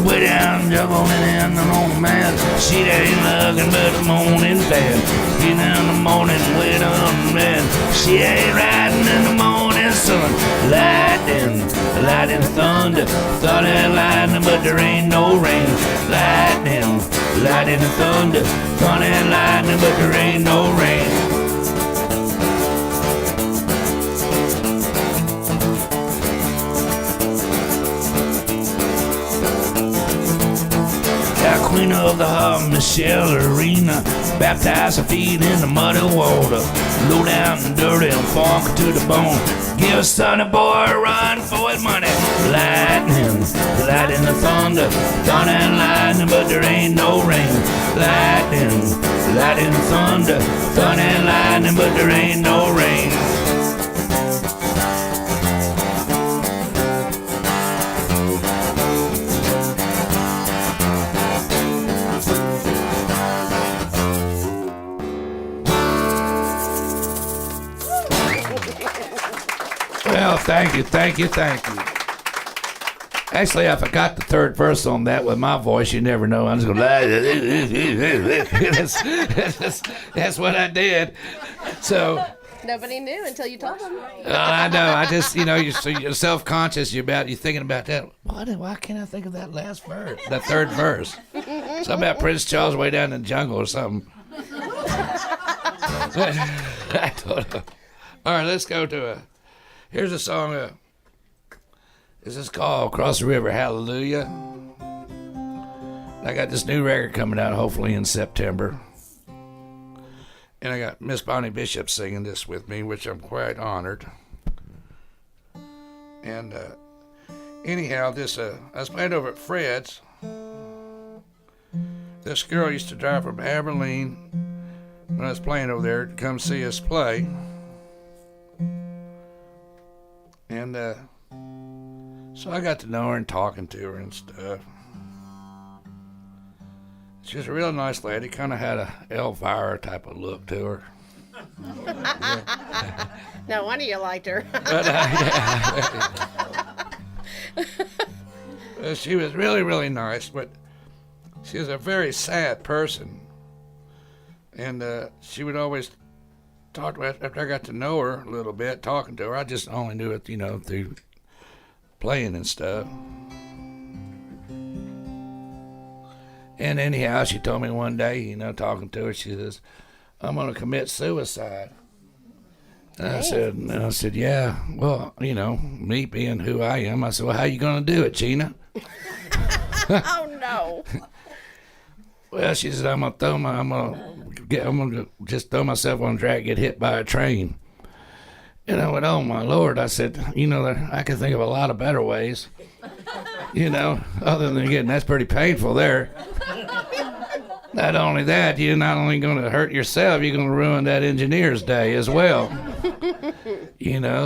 Way down, juggling in the old man. She ain't looking but the morning fan. Get in the morning, wait on man. She ain't riding in the morning sun. Lightning, lightning, thunder, thunder and lightning, but there ain't no rain. Lightning, lightning, thunder, thunder and lightning, but there ain't no rain. Queen of the heart, Michelle Arena, baptize her feet in the muddy water. Low down and dirty and funk to the bone. Give a sonny boy a run for his money. Lightning, lightning and thunder, thunder and lightning, but there ain't no rain. Lightning, lightning and thunder, thunder and lightning, but there ain't no rain. Well, thank you. Actually, I forgot the third verse on that with my voice. You never know. I'm just going that's what I did. So, Nobody knew until you told them. I know. I just, you're self-conscious. You're thinking about that. Why can't I think of that last verse? That third verse. Something about Prince Charles way down in the jungle or something. I don't know. All right, let's go to here's a song. This is called Across the River, Hallelujah. I got this new record coming out hopefully in September. And I got Miss Bonnie Bishop singing this with me, which I'm quite honored. And anyhow, I was playing over at Fred's. This girl used to drive from Abilene when I was playing over there to come see us play. And so I got to know her and talking to her and stuff. She was a real nice lady, kind of had a Elvira type of look to her. No wonder you liked her. But, she was really, really nice, but she was a very sad person. And she would always talk, after I got to know her a little bit, talking to her, I just only knew it, through playing and stuff. And anyhow, she told me one day, talking to her, she says, I'm going to commit suicide. And I said, yeah, well, me being who I am, I said, well, how you going to do it, Gina? Oh, no. Well, she said, I'm gonna just throw myself on the track, get hit by a train. And I went, oh my Lord. I said, I can think of a lot of better ways. Other than getting, that's pretty painful there. Not only that, you're not only going to hurt yourself, you're going to ruin that engineer's day as well.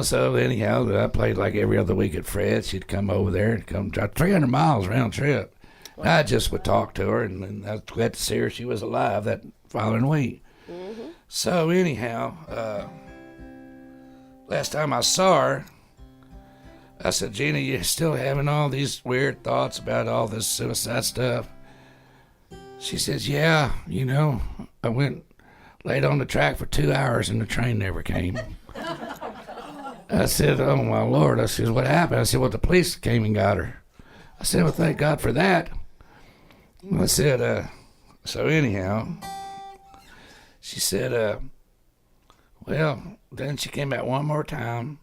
So anyhow, I played like every other week at Fred. She'd come over there and come drive 300 miles round trip. I just would talk to her, and I was glad to see her. She was alive that following week. Mm-hmm. So anyhow, last time I saw her, I said, Gina, you still having all these weird thoughts about all this suicide stuff? She says, yeah, I went laid on the track for 2 hours and the train never came. I said, oh my Lord. I said, what happened? I said, well, the police came and got her. I said, well, thank God for that. I said, so anyhow, she said, well, then she came out one more time,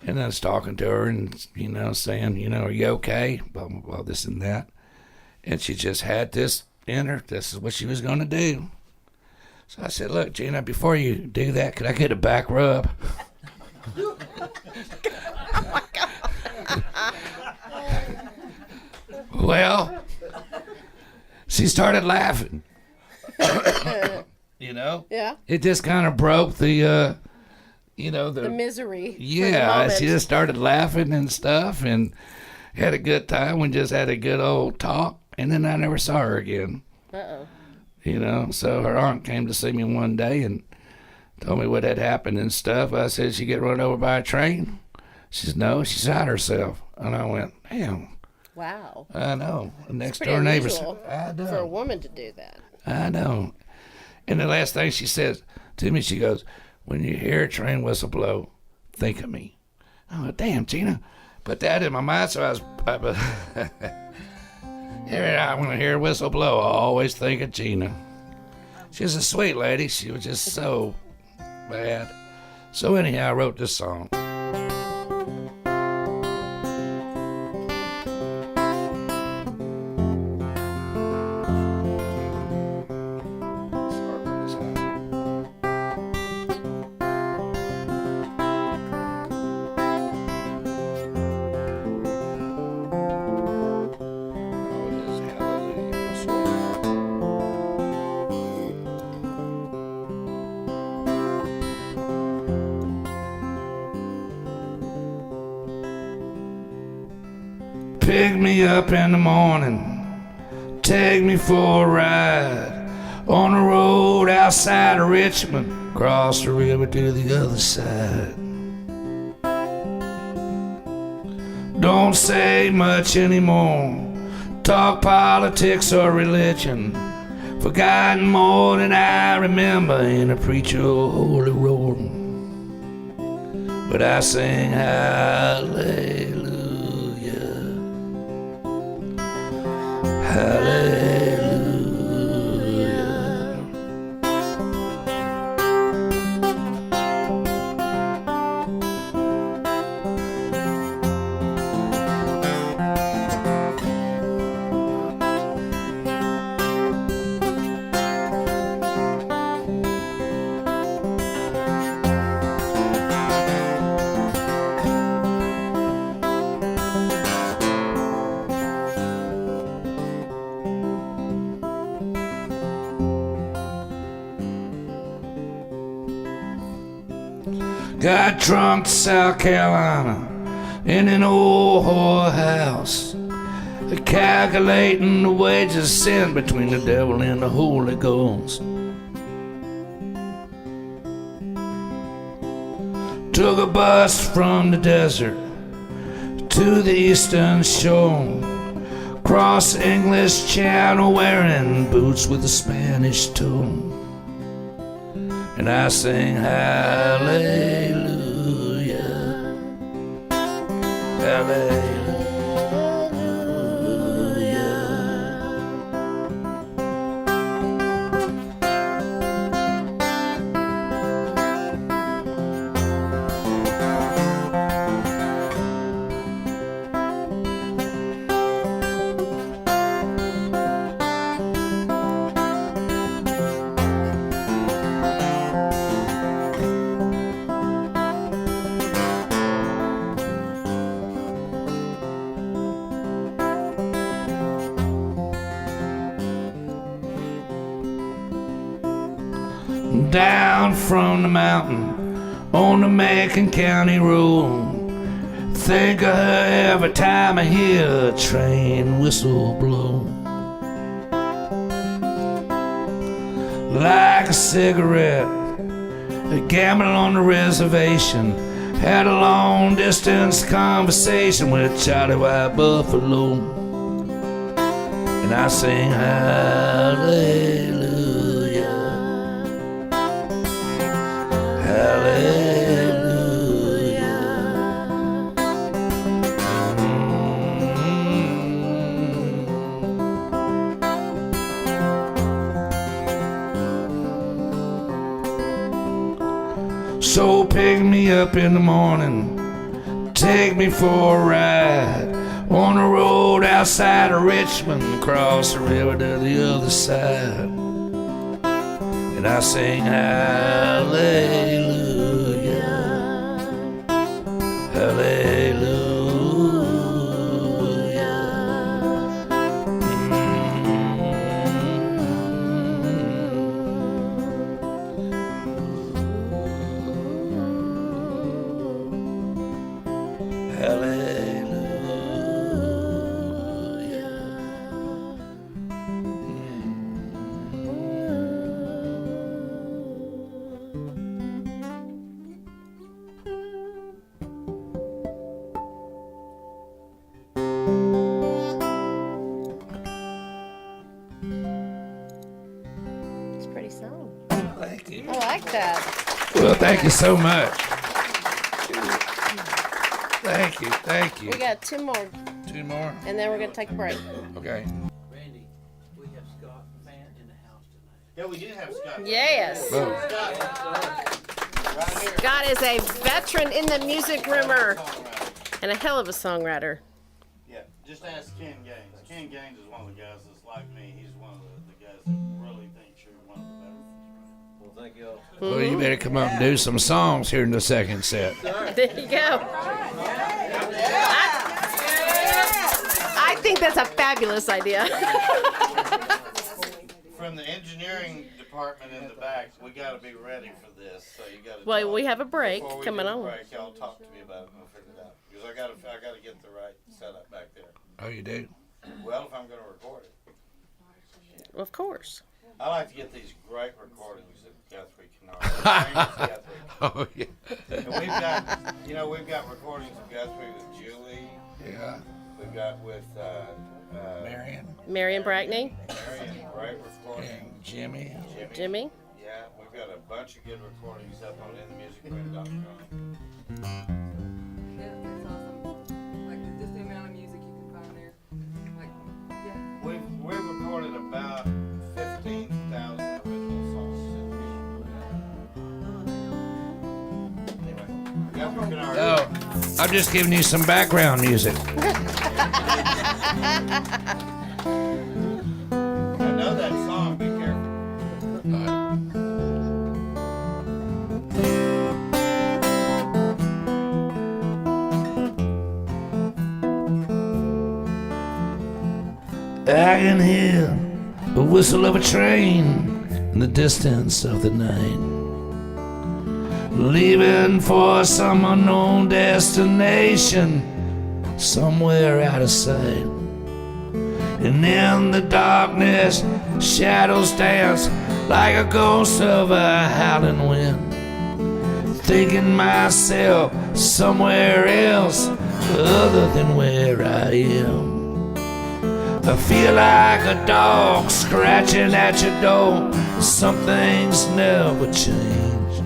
and I was talking to her and, saying, are you okay? Blah, blah, blah, this and that. And she just had this in her. This is what she was going to do. So I said, look, Gina, before you do that, could I get a back rub? Oh, my God. Well, she started laughing. Yeah. It just kind of broke the misery. Yeah, she just started laughing and stuff and had a good time. We just had a good old talk, and then I never saw her again. Uh-oh. So her aunt came to see me one day and told me what had happened and stuff. I said, she get run over by a train? She said, no, she shot herself. And I went, damn. Wow. I know. The next Pretty door neighbors. unusual I know. for a woman to do that. I know. And the last thing she says to me, she goes, when you hear a train whistle blow, think of me. Oh, damn, Gina. Put that in my mind, so I was... when I hear a whistle blow, I always think of Gina. She's a sweet lady. She was just so bad. So anyhow, I wrote this song. Pick me up in the morning, take me for a ride on the road outside of Richmond, cross the river to the other side. Don't say much anymore, talk politics or religion, forgotten more than I remember in a preacher holy roll. but I sing hallelujah, hallelujah. Got drunk to South Carolina in an old whorehouse, calculating the wages of sin between the devil and the Holy Ghost. Took a bus from the desert to the eastern shore, crossed the English Channel wearing boots with a Spanish toe. And I sing hallelujah, hallelujah. Down from the mountain on the Macon County road, think of her every time I hear a train whistle blow. Like a cigarette, gambling on the reservation, had a long distance conversation with Charlie White Buffalo. And I sing hallelujah, hallelujah. So pick me up in the morning, take me for a ride on the road outside of Richmond, across the river to the other side. And I sing hallelujah, hallelujah. It's a pretty song. Thank you. I like that. Well, thank you so much. Thank you, thank you. We got two more, Two more? and then we're gonna take a break. Okay. Randy, we have Scott Fant in the house tonight. Yeah, we do have Scott. Yes. Boom. Right here. Scott is a veteran in the music roomer and a hell of a songwriter. Yeah, just ask Ken Gaines. Ken Gaines is one of the guys that's like me. He's one of the guys that really thinks you're one of the better ones. Well, thank you all. Well, you better come up and do some songs here in the second set. There you go. I think that's a fabulous idea. From the engineering department in the back, we got to be ready for this. So you got to. Well, we have a break Before we coming do the on. break, y'all talk to me about it and we'll figure it out. Because I got to get the right setup back there. Oh, you do? Well, if I'm going to record it. Of course. I like to get these great recordings of Guthrie Kennard. Oh, yeah. And we've got recordings of Guthrie with Julie. Yeah. We've got with Marion Marion Brackney, Marion, great recording. and Jimmy. Jimmy. Yeah, Yeah, we've got a bunch of good recordings up on inthemusicroom.com. Yeah, that's awesome. Like just the amount of music you can find there. Like, yeah. We've recorded about 15,000 original songs. Anyway, Guthrie Kennard. Oh, I'm just giving you some background music. I know that song, be careful. I can hear the whistle of a train in the distance of the night, leaving for some unknown destination somewhere out of sight. And in the darkness, shadows dance like a ghost of a howling wind, thinking myself somewhere else other than where I am. I feel like a dog scratching at your door. Some things never change.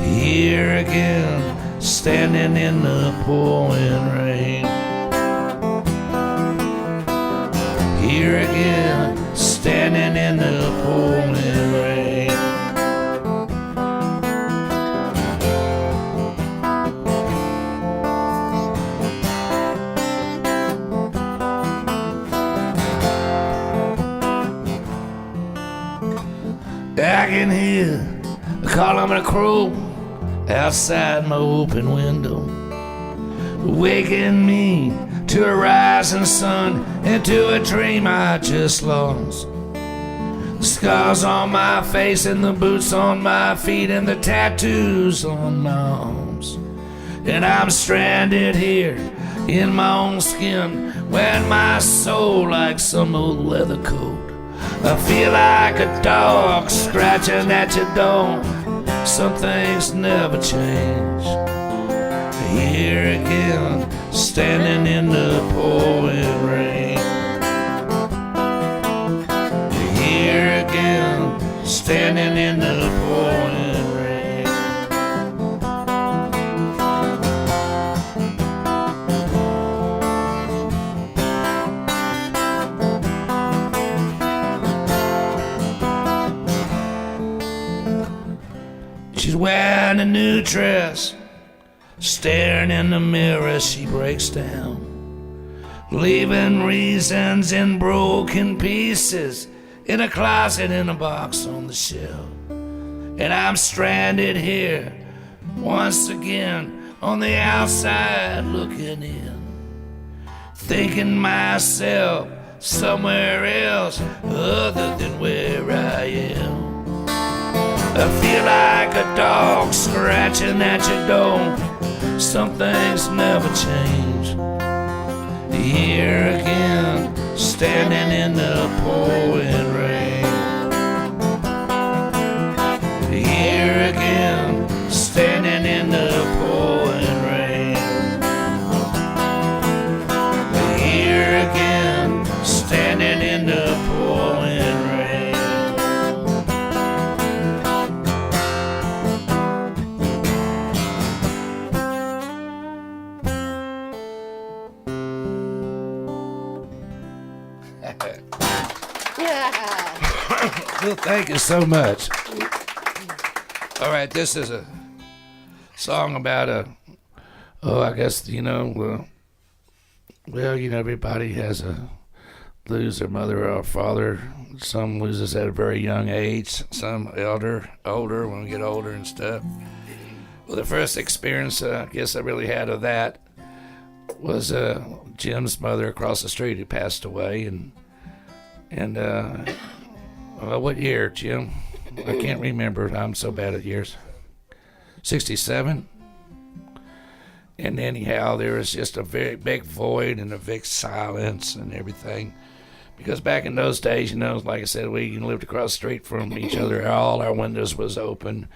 Here again, standing in the pouring rain. Here again, standing in the pouring rain. I can hear the call of a crow outside my open window, waking me to a rising sun and to a dream I just lost. The scars on my face and the boots on my feet and the tattoos on my arms, and I'm stranded here in my own skin, wearing my soul like some old leather coat. I feel like a dog scratching at your door. Some things never change. Here again, standing in the pouring rain. Here again, standing in the pouring rain. She's wearing a new dress, staring in the mirror, she breaks down, leaving reasons in broken pieces in a closet in a box on the shelf. And I'm stranded here once again on the outside looking in, thinking myself somewhere else other than where I am. I feel like a dog scratching at your door. Some things never change. Here again, standing in the pouring rain. Here again, standing in the pouring rain. Here again, standing in the pouring rain. Well, thank you so much. All right, this is a song about I guess, everybody has lose their mother or father. Some loses at a very young age, some older when we get older and stuff. Well, the first experience I guess I really had of that was Jim's mother across the street who passed away, and what year, Jim? I can't remember. I'm so bad at years. 67? And anyhow, there was just a very big void and a big silence and everything. Because back in those days, like I said, we lived across the street from each other. All our windows was open.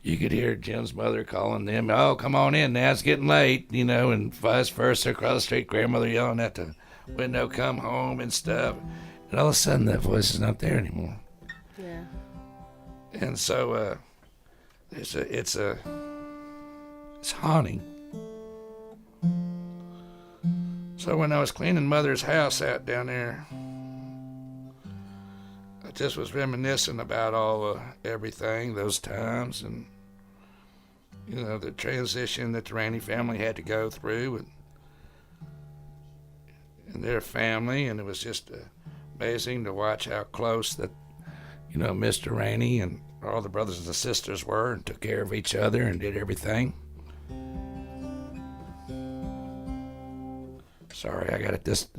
You could hear Jim's mother calling them, "Oh, come on in, now it's getting late," and vice versa across the street, grandmother yelling at the window, "Come home," and stuff. And all of a sudden, that voice is not there anymore. Yeah. And so it's haunting. So when I was cleaning Mother's house out down there, I just was reminiscing about everything, those times, and the transition that the Rainey family had to go through, and their family, and it was just amazing to watch how close that Mr. Rainey and all the brothers and the sisters were, and took care of each other and did everything. Sorry, I got it. It's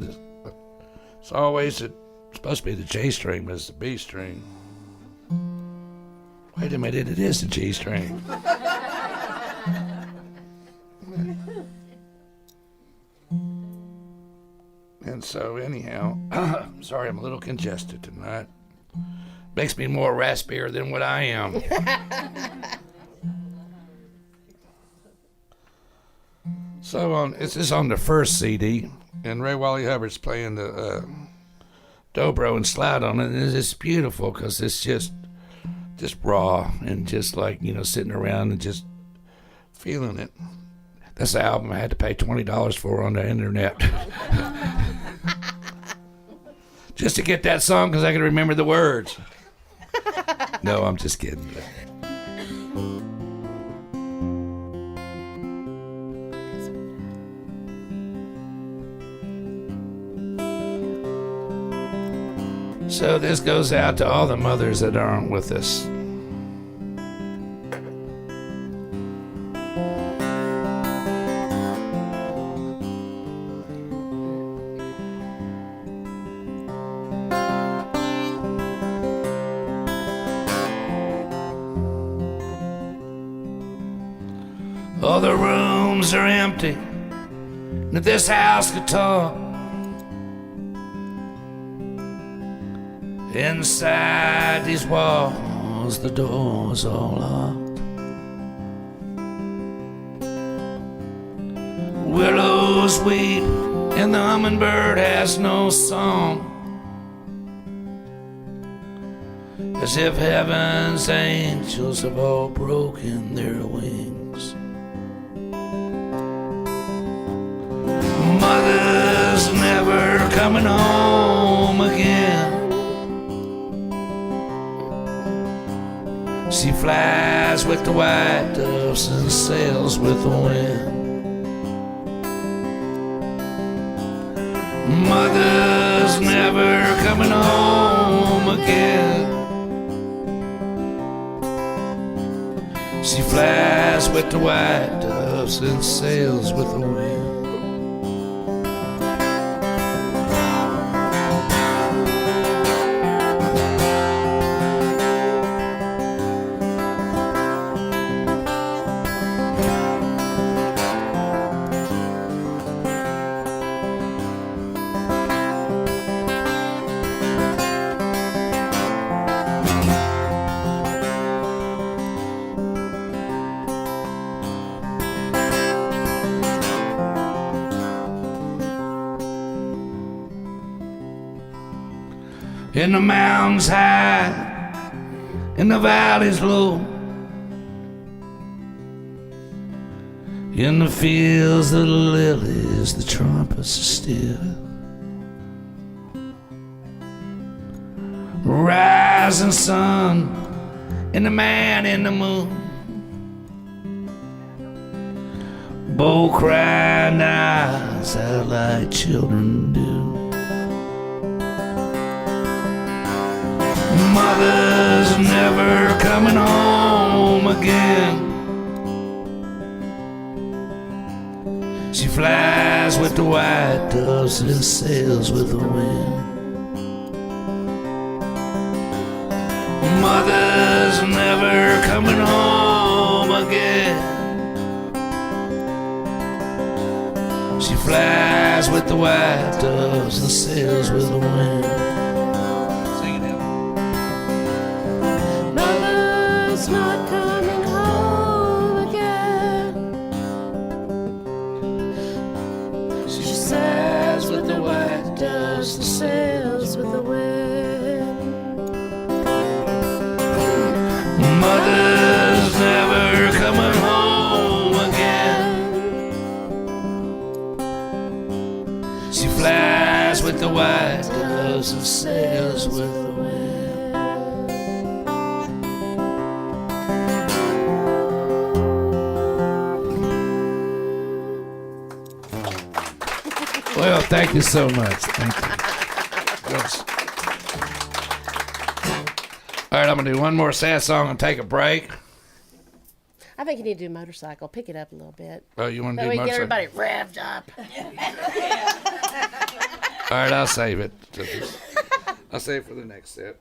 always supposed to be the J string, but it's the B string. Wait a minute, it is the G string. And so anyhow, sorry, I'm a little congested tonight. Makes me more raspier than what I am. So this is on the first CD, and Ray Wally Hubbard's playing the dobro and slide on it, and it's beautiful because it's just raw and just like sitting around and just feeling it. That's the album I had to pay $20 for on the internet. Just to get that song because I could remember the words. No, I'm just kidding. So this goes out to all the mothers that aren't with us. All the rooms are empty, and this house could talk. Inside these walls, the doors all locked. Willows weep, and the hummingbird has no song, as if heaven's angels have all broken their wings. Mother's never coming home again. She flies with the white doves and sails with the wind. Mother's never coming home again. She flies with the white doves and sails with the wind. In the mountains high, in the valleys low, in the fields the lilies, the trumpets are still. Rising sun and the man in the moon, both crying eyes out like children do. Mother's never coming home again. She flies with the white doves and sails with the wind. Mother's never coming home again. She flies with the white doves and sails with the wind. Not coming home again. She sails with the white doves and sails with the wind. white doves and sails with the wind. Well, thank you so much. Thank you. Yes. All right, I'm going to do one more sad song and take a break. I think you need to do motorcycle. Pick it up a little bit. Oh, you want to That do way you get motorcycle? everybody revved up. All right, I'll save it. I'll save it for the next set.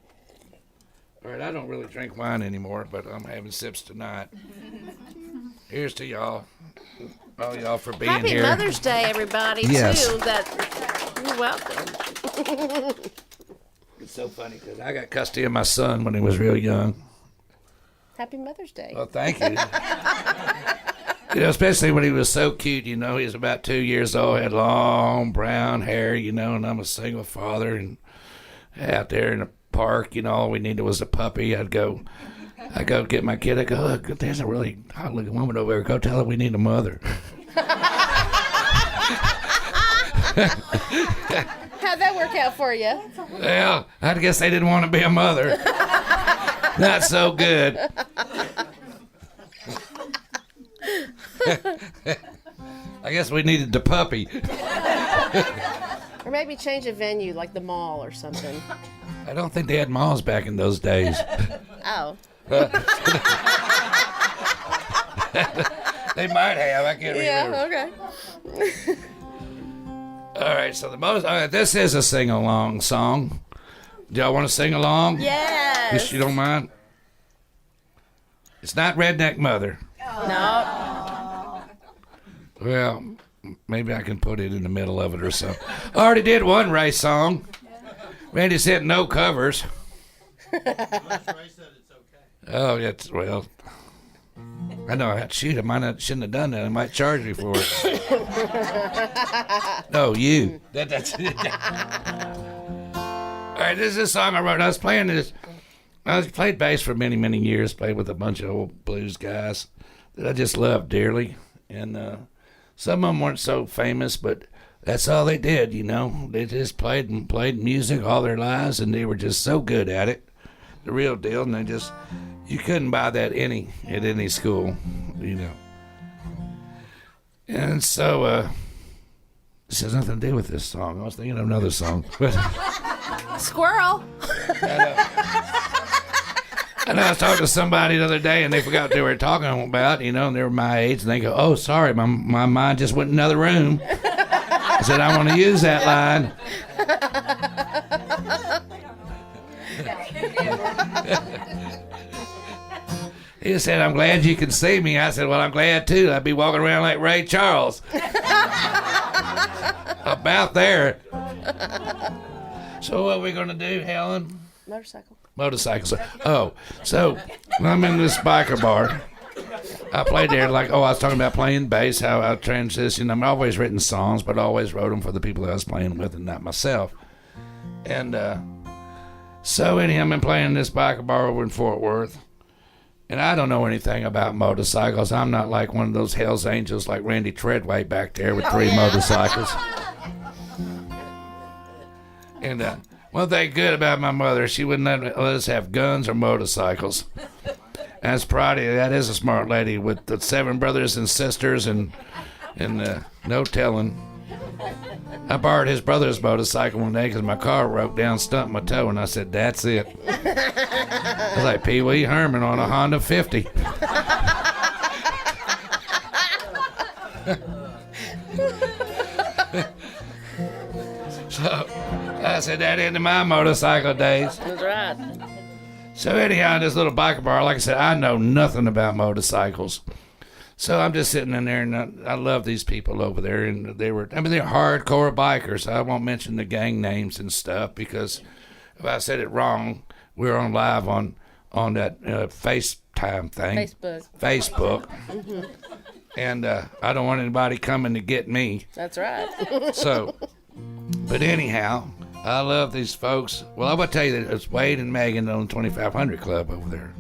All right, I don't really drink wine anymore, but I'm having sips tonight. Here's to y'all. All y'all for being Happy here. Mother's Day, everybody, Yes. too. You're welcome. It's so funny because I got custody of my son when he was real young. Happy Mother's Day. Well, thank you. You know, especially when he was so cute, you know, he was about 2 years old, had long brown hair, you know, and I'm a single father, and out there in the park, you know, all we needed was a puppy. I'd go get my kid. I go, look, there's a really hot looking woman over there. Go tell her we need a mother. How'd that work out for you? Well, I guess they didn't want to be a mother. Not so good. I guess we needed the puppy. Or maybe change a venue, like the mall or something. I don't think they had malls back in those days. Oh. They might have. I can't remember. Yeah, okay. All right, so this is a sing-along song. Do y'all want to sing along? Yes. If you don't mind. It's not Redneck Mother. No. Well, maybe I can put it in the middle of it or something. I already did one race song. Randy said no covers. Unless Ray said it's okay. Oh, yes, well, I know. Shoot, shouldn't have done that. I might charge me for it. No, you. That's it. All right, this is a song I wrote. I played bass for many, many years. Played with a bunch of old blues guys that I just loved dearly. And some of them weren't so famous, but that's all they did, you know. They just played music all their lives, and they were just so good at it. The real deal. And you couldn't buy that at any school, you know. And so, this has nothing to do with this song. I was thinking of another song. Squirrel. And I was talking to somebody the other day, and they forgot what they were talking about, you know, and they were my age, and they go, oh, sorry, my mind just went in another room. I said, I want to use that line. He said, I'm glad you can see me. I said, well, I'm glad, too. I'd be walking around like Ray Charles. About there. So what are we going to do, Helen? Motorcycles. Oh, so I'm in this biker bar. I played there I was talking about playing bass, how I transitioned. I've always written songs, but I always wrote them for the people I was playing with and not myself. And so anyhow, I've been playing this biker bar over in Fort Worth. And I don't know anything about motorcycles. I'm not like one of those Hells Angels like Randy Tredway back there with 3 motorcycles. And one thing good about my mother, she wouldn't let us have guns or motorcycles. That's Friday. That is a smart lady with the 7 brothers and sisters and no telling. I borrowed his brother's motorcycle one day because my car broke down, stumped my toe, and I said, that's it. I was like Pee Wee Herman on a Honda 50. So I said that into my motorcycle days. That's right. So anyhow, this little biker bar, like I said, I know nothing about motorcycles. So I'm just sitting in there, and I love these people over there, and they're hardcore bikers. I won't mention the gang names and stuff because if I said it wrong, we're on live on that FaceTime thing. Facebook. Mm-hmm. And I don't want anybody coming to get me. That's right. So, but anyhow, I love these folks. Well, I'm going to tell you that it's Wade and Megan on the 2500 Club over there.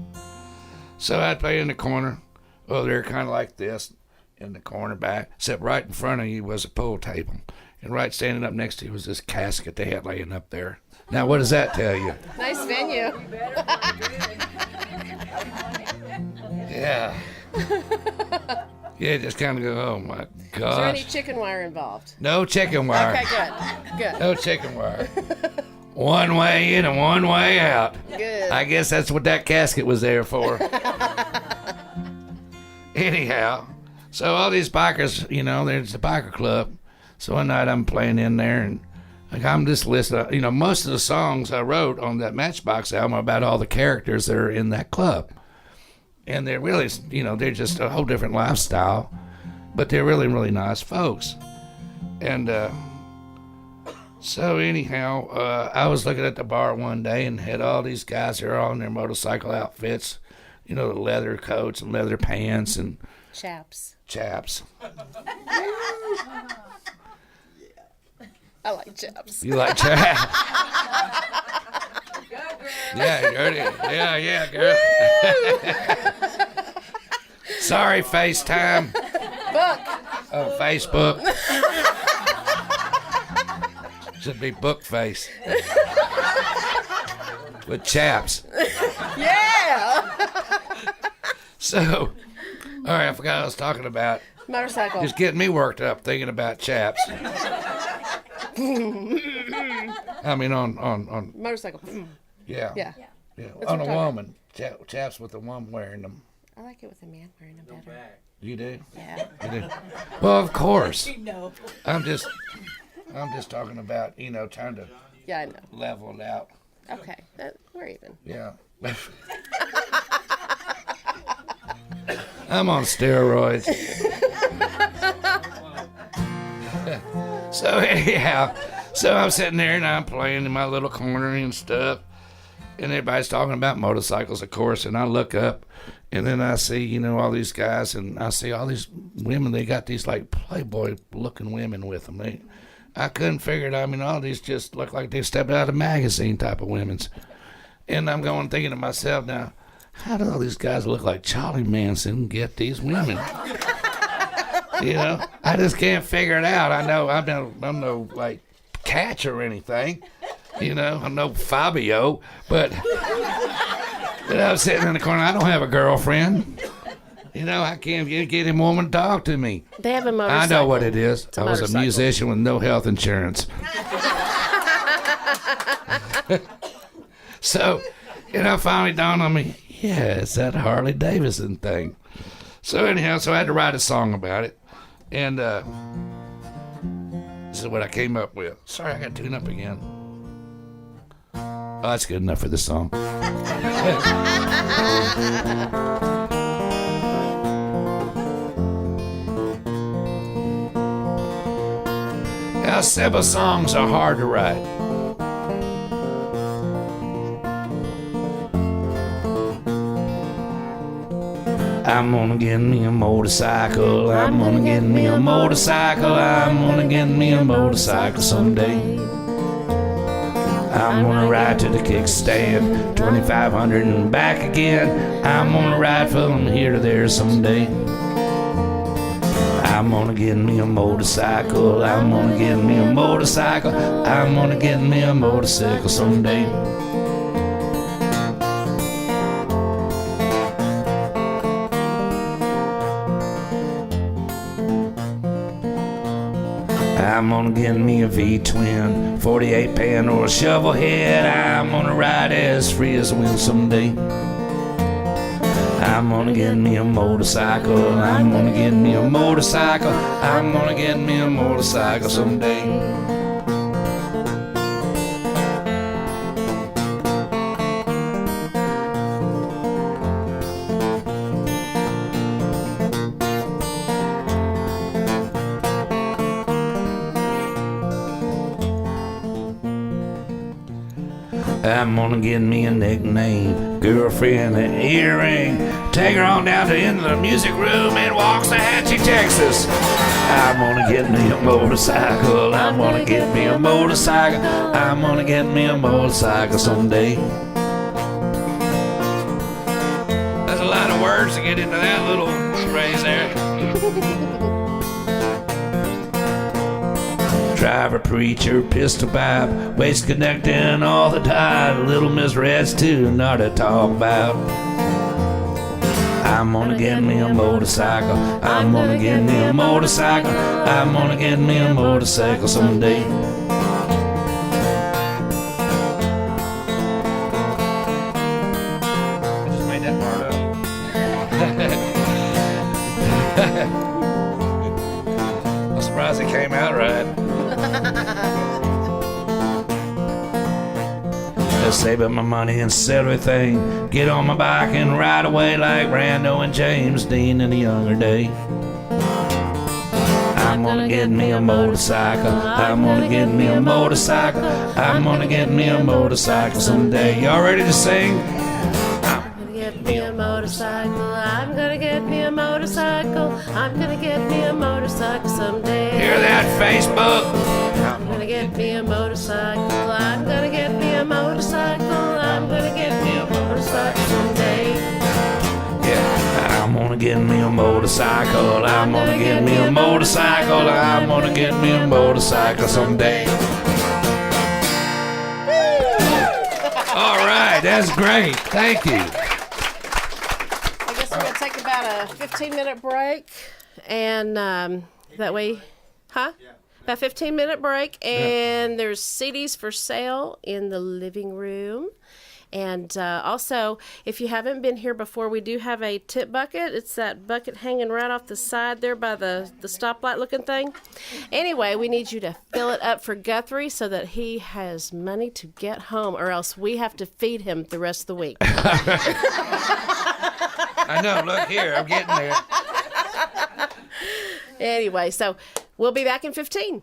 So I'd play in the corner. Oh, they're kind of like this in the corner back, except right in front of you was a pool table. and right standing up next to you was this casket they had laying up there. Now, what does that tell you? Nice venue. Yeah. Yeah, just kind of go, oh my Is there any gosh. chicken wire involved? No chicken wire. Okay, good. No chicken wire. One way in and one way out. Good. I guess that's what that casket was there for. Anyhow, so all these bikers, you know, there's a biker club. So one night I'm playing in there, and like I'm just listening. You know, most of the songs I wrote on that Matchbox album are about all the characters that are in that club. And they're really, you know, they're just a whole different lifestyle, but they're really, really nice folks. And so anyhow, I was looking at the bar one day and had all these guys that are all in their motorcycle outfits, you know, the leather coats and leather pants and Chaps. chaps. I like chaps. You like chaps? Yeah, girl. Yeah, girl. Sorry, FaceTime. Book. Oh, Facebook. Should be book face. With chaps. Yeah. So, all right, I forgot what I was talking about. Motorcycle. Just getting me worked up thinking about chaps. I mean, on Motorcycle. yeah. Yeah. Yeah. what On we're a talking woman. Chaps with a woman wearing them. I like it with a man wearing them better. You do? Yeah. You do? Well, of course. No. I'm just talking about, you know, trying to Yeah, I know. level it out. Okay. We're even. Yeah. I'm on steroids. So anyhow, so I'm sitting there and I'm playing in my little corner and stuff, and everybody's talking about motorcycles, of course, and I look up, and then I see, you know, all these guys, and I see all these women. They got these like Playboy-looking women with them. I couldn't figure it out. I mean, all these just look like they stepped out of a magazine type of women's. And I'm going thinking to myself now, how do all these guys look like Charlie Manson and get these women? You know, I just can't figure it out. I know I'm no like Catch or anything. You know, I'm no Fabio, but I'm sitting in the corner. I don't have a girlfriend. You know, I can't get him woman to talk to me. They have a motorcycle. I know what it is. a I was a motorcycle. musician with no health insurance. So, you know, finally dawned on me, yeah, it's that Harley Davidson thing. So anyhow, so I had to write a song about it. And this is what I came up with. Sorry, I got to tune up again. Oh, that's good enough for this song. Now, several songs are hard to write. I'm gonna get me a motorcycle. I'm gonna get me a motorcycle. I'm gonna get me a motorcycle someday. I'm gonna ride to the kickstand, 2,500 and back again. I'm gonna ride from here to there someday. I'm gonna get me a motorcycle. I'm gonna get me a motorcycle. I'm gonna get me a motorcycle someday. I'm gonna get me a V-twin, 48 pan or a shovel head. I'm gonna ride as free as the wind someday. I'm gonna get me a motorcycle. I'm gonna get me a motorcycle. I'm gonna get me a motorcycle someday. I'm gonna get me a nickname, girlfriend, an earring. Take her on down to the end of the music room in Waxahachie, Texas. I'm gonna get me a motorcycle. I'm gonna get me a motorcycle. I'm gonna get me a motorcycle someday. There's a lot of words to get into that little phrase there. Driver, preacher, pistol pipe, waste connecting all the time. Little Miss Red's too not to talk about. I'm gonna get me a motorcycle. I'm gonna get me a motorcycle. I'm gonna get me a motorcycle someday. I just made that part up. I'm surprised it came out right. Just save up my money and sell everything. Get on my bike and ride away like Rando and James Dean in the younger day. I'm gonna get me a motorcycle. I'm gonna get me a motorcycle. I'm gonna get me a motorcycle someday. Y'all ready to sing? I'm gonna get me a motorcycle. I'm gonna get me a motorcycle. I'm gonna get me a motorcycle someday. Hear that, Facebook? I'm gonna get me a motorcycle. I'm gonna get me a motorcycle. I'm gonna get me a motorcycle someday. Yeah, I'm gonna get me a motorcycle. I'm gonna get me a motorcycle. I'm gonna get me a motorcycle someday. All right, that's great. Thank you. I guess we're gonna take about a 15-minute break, and that way, huh? About 15-minute break, and there's CDs for sale in the living room. And also, if you haven't been here before, we do have a tip bucket. It's that bucket hanging right off the side there by the stoplight looking thing. Anyway, we need you to fill it up for Guthrie so that he has money to get home, or else we have to feed him the rest of the week. I know, look here, I'm getting there. Anyway, so we'll be back in 15.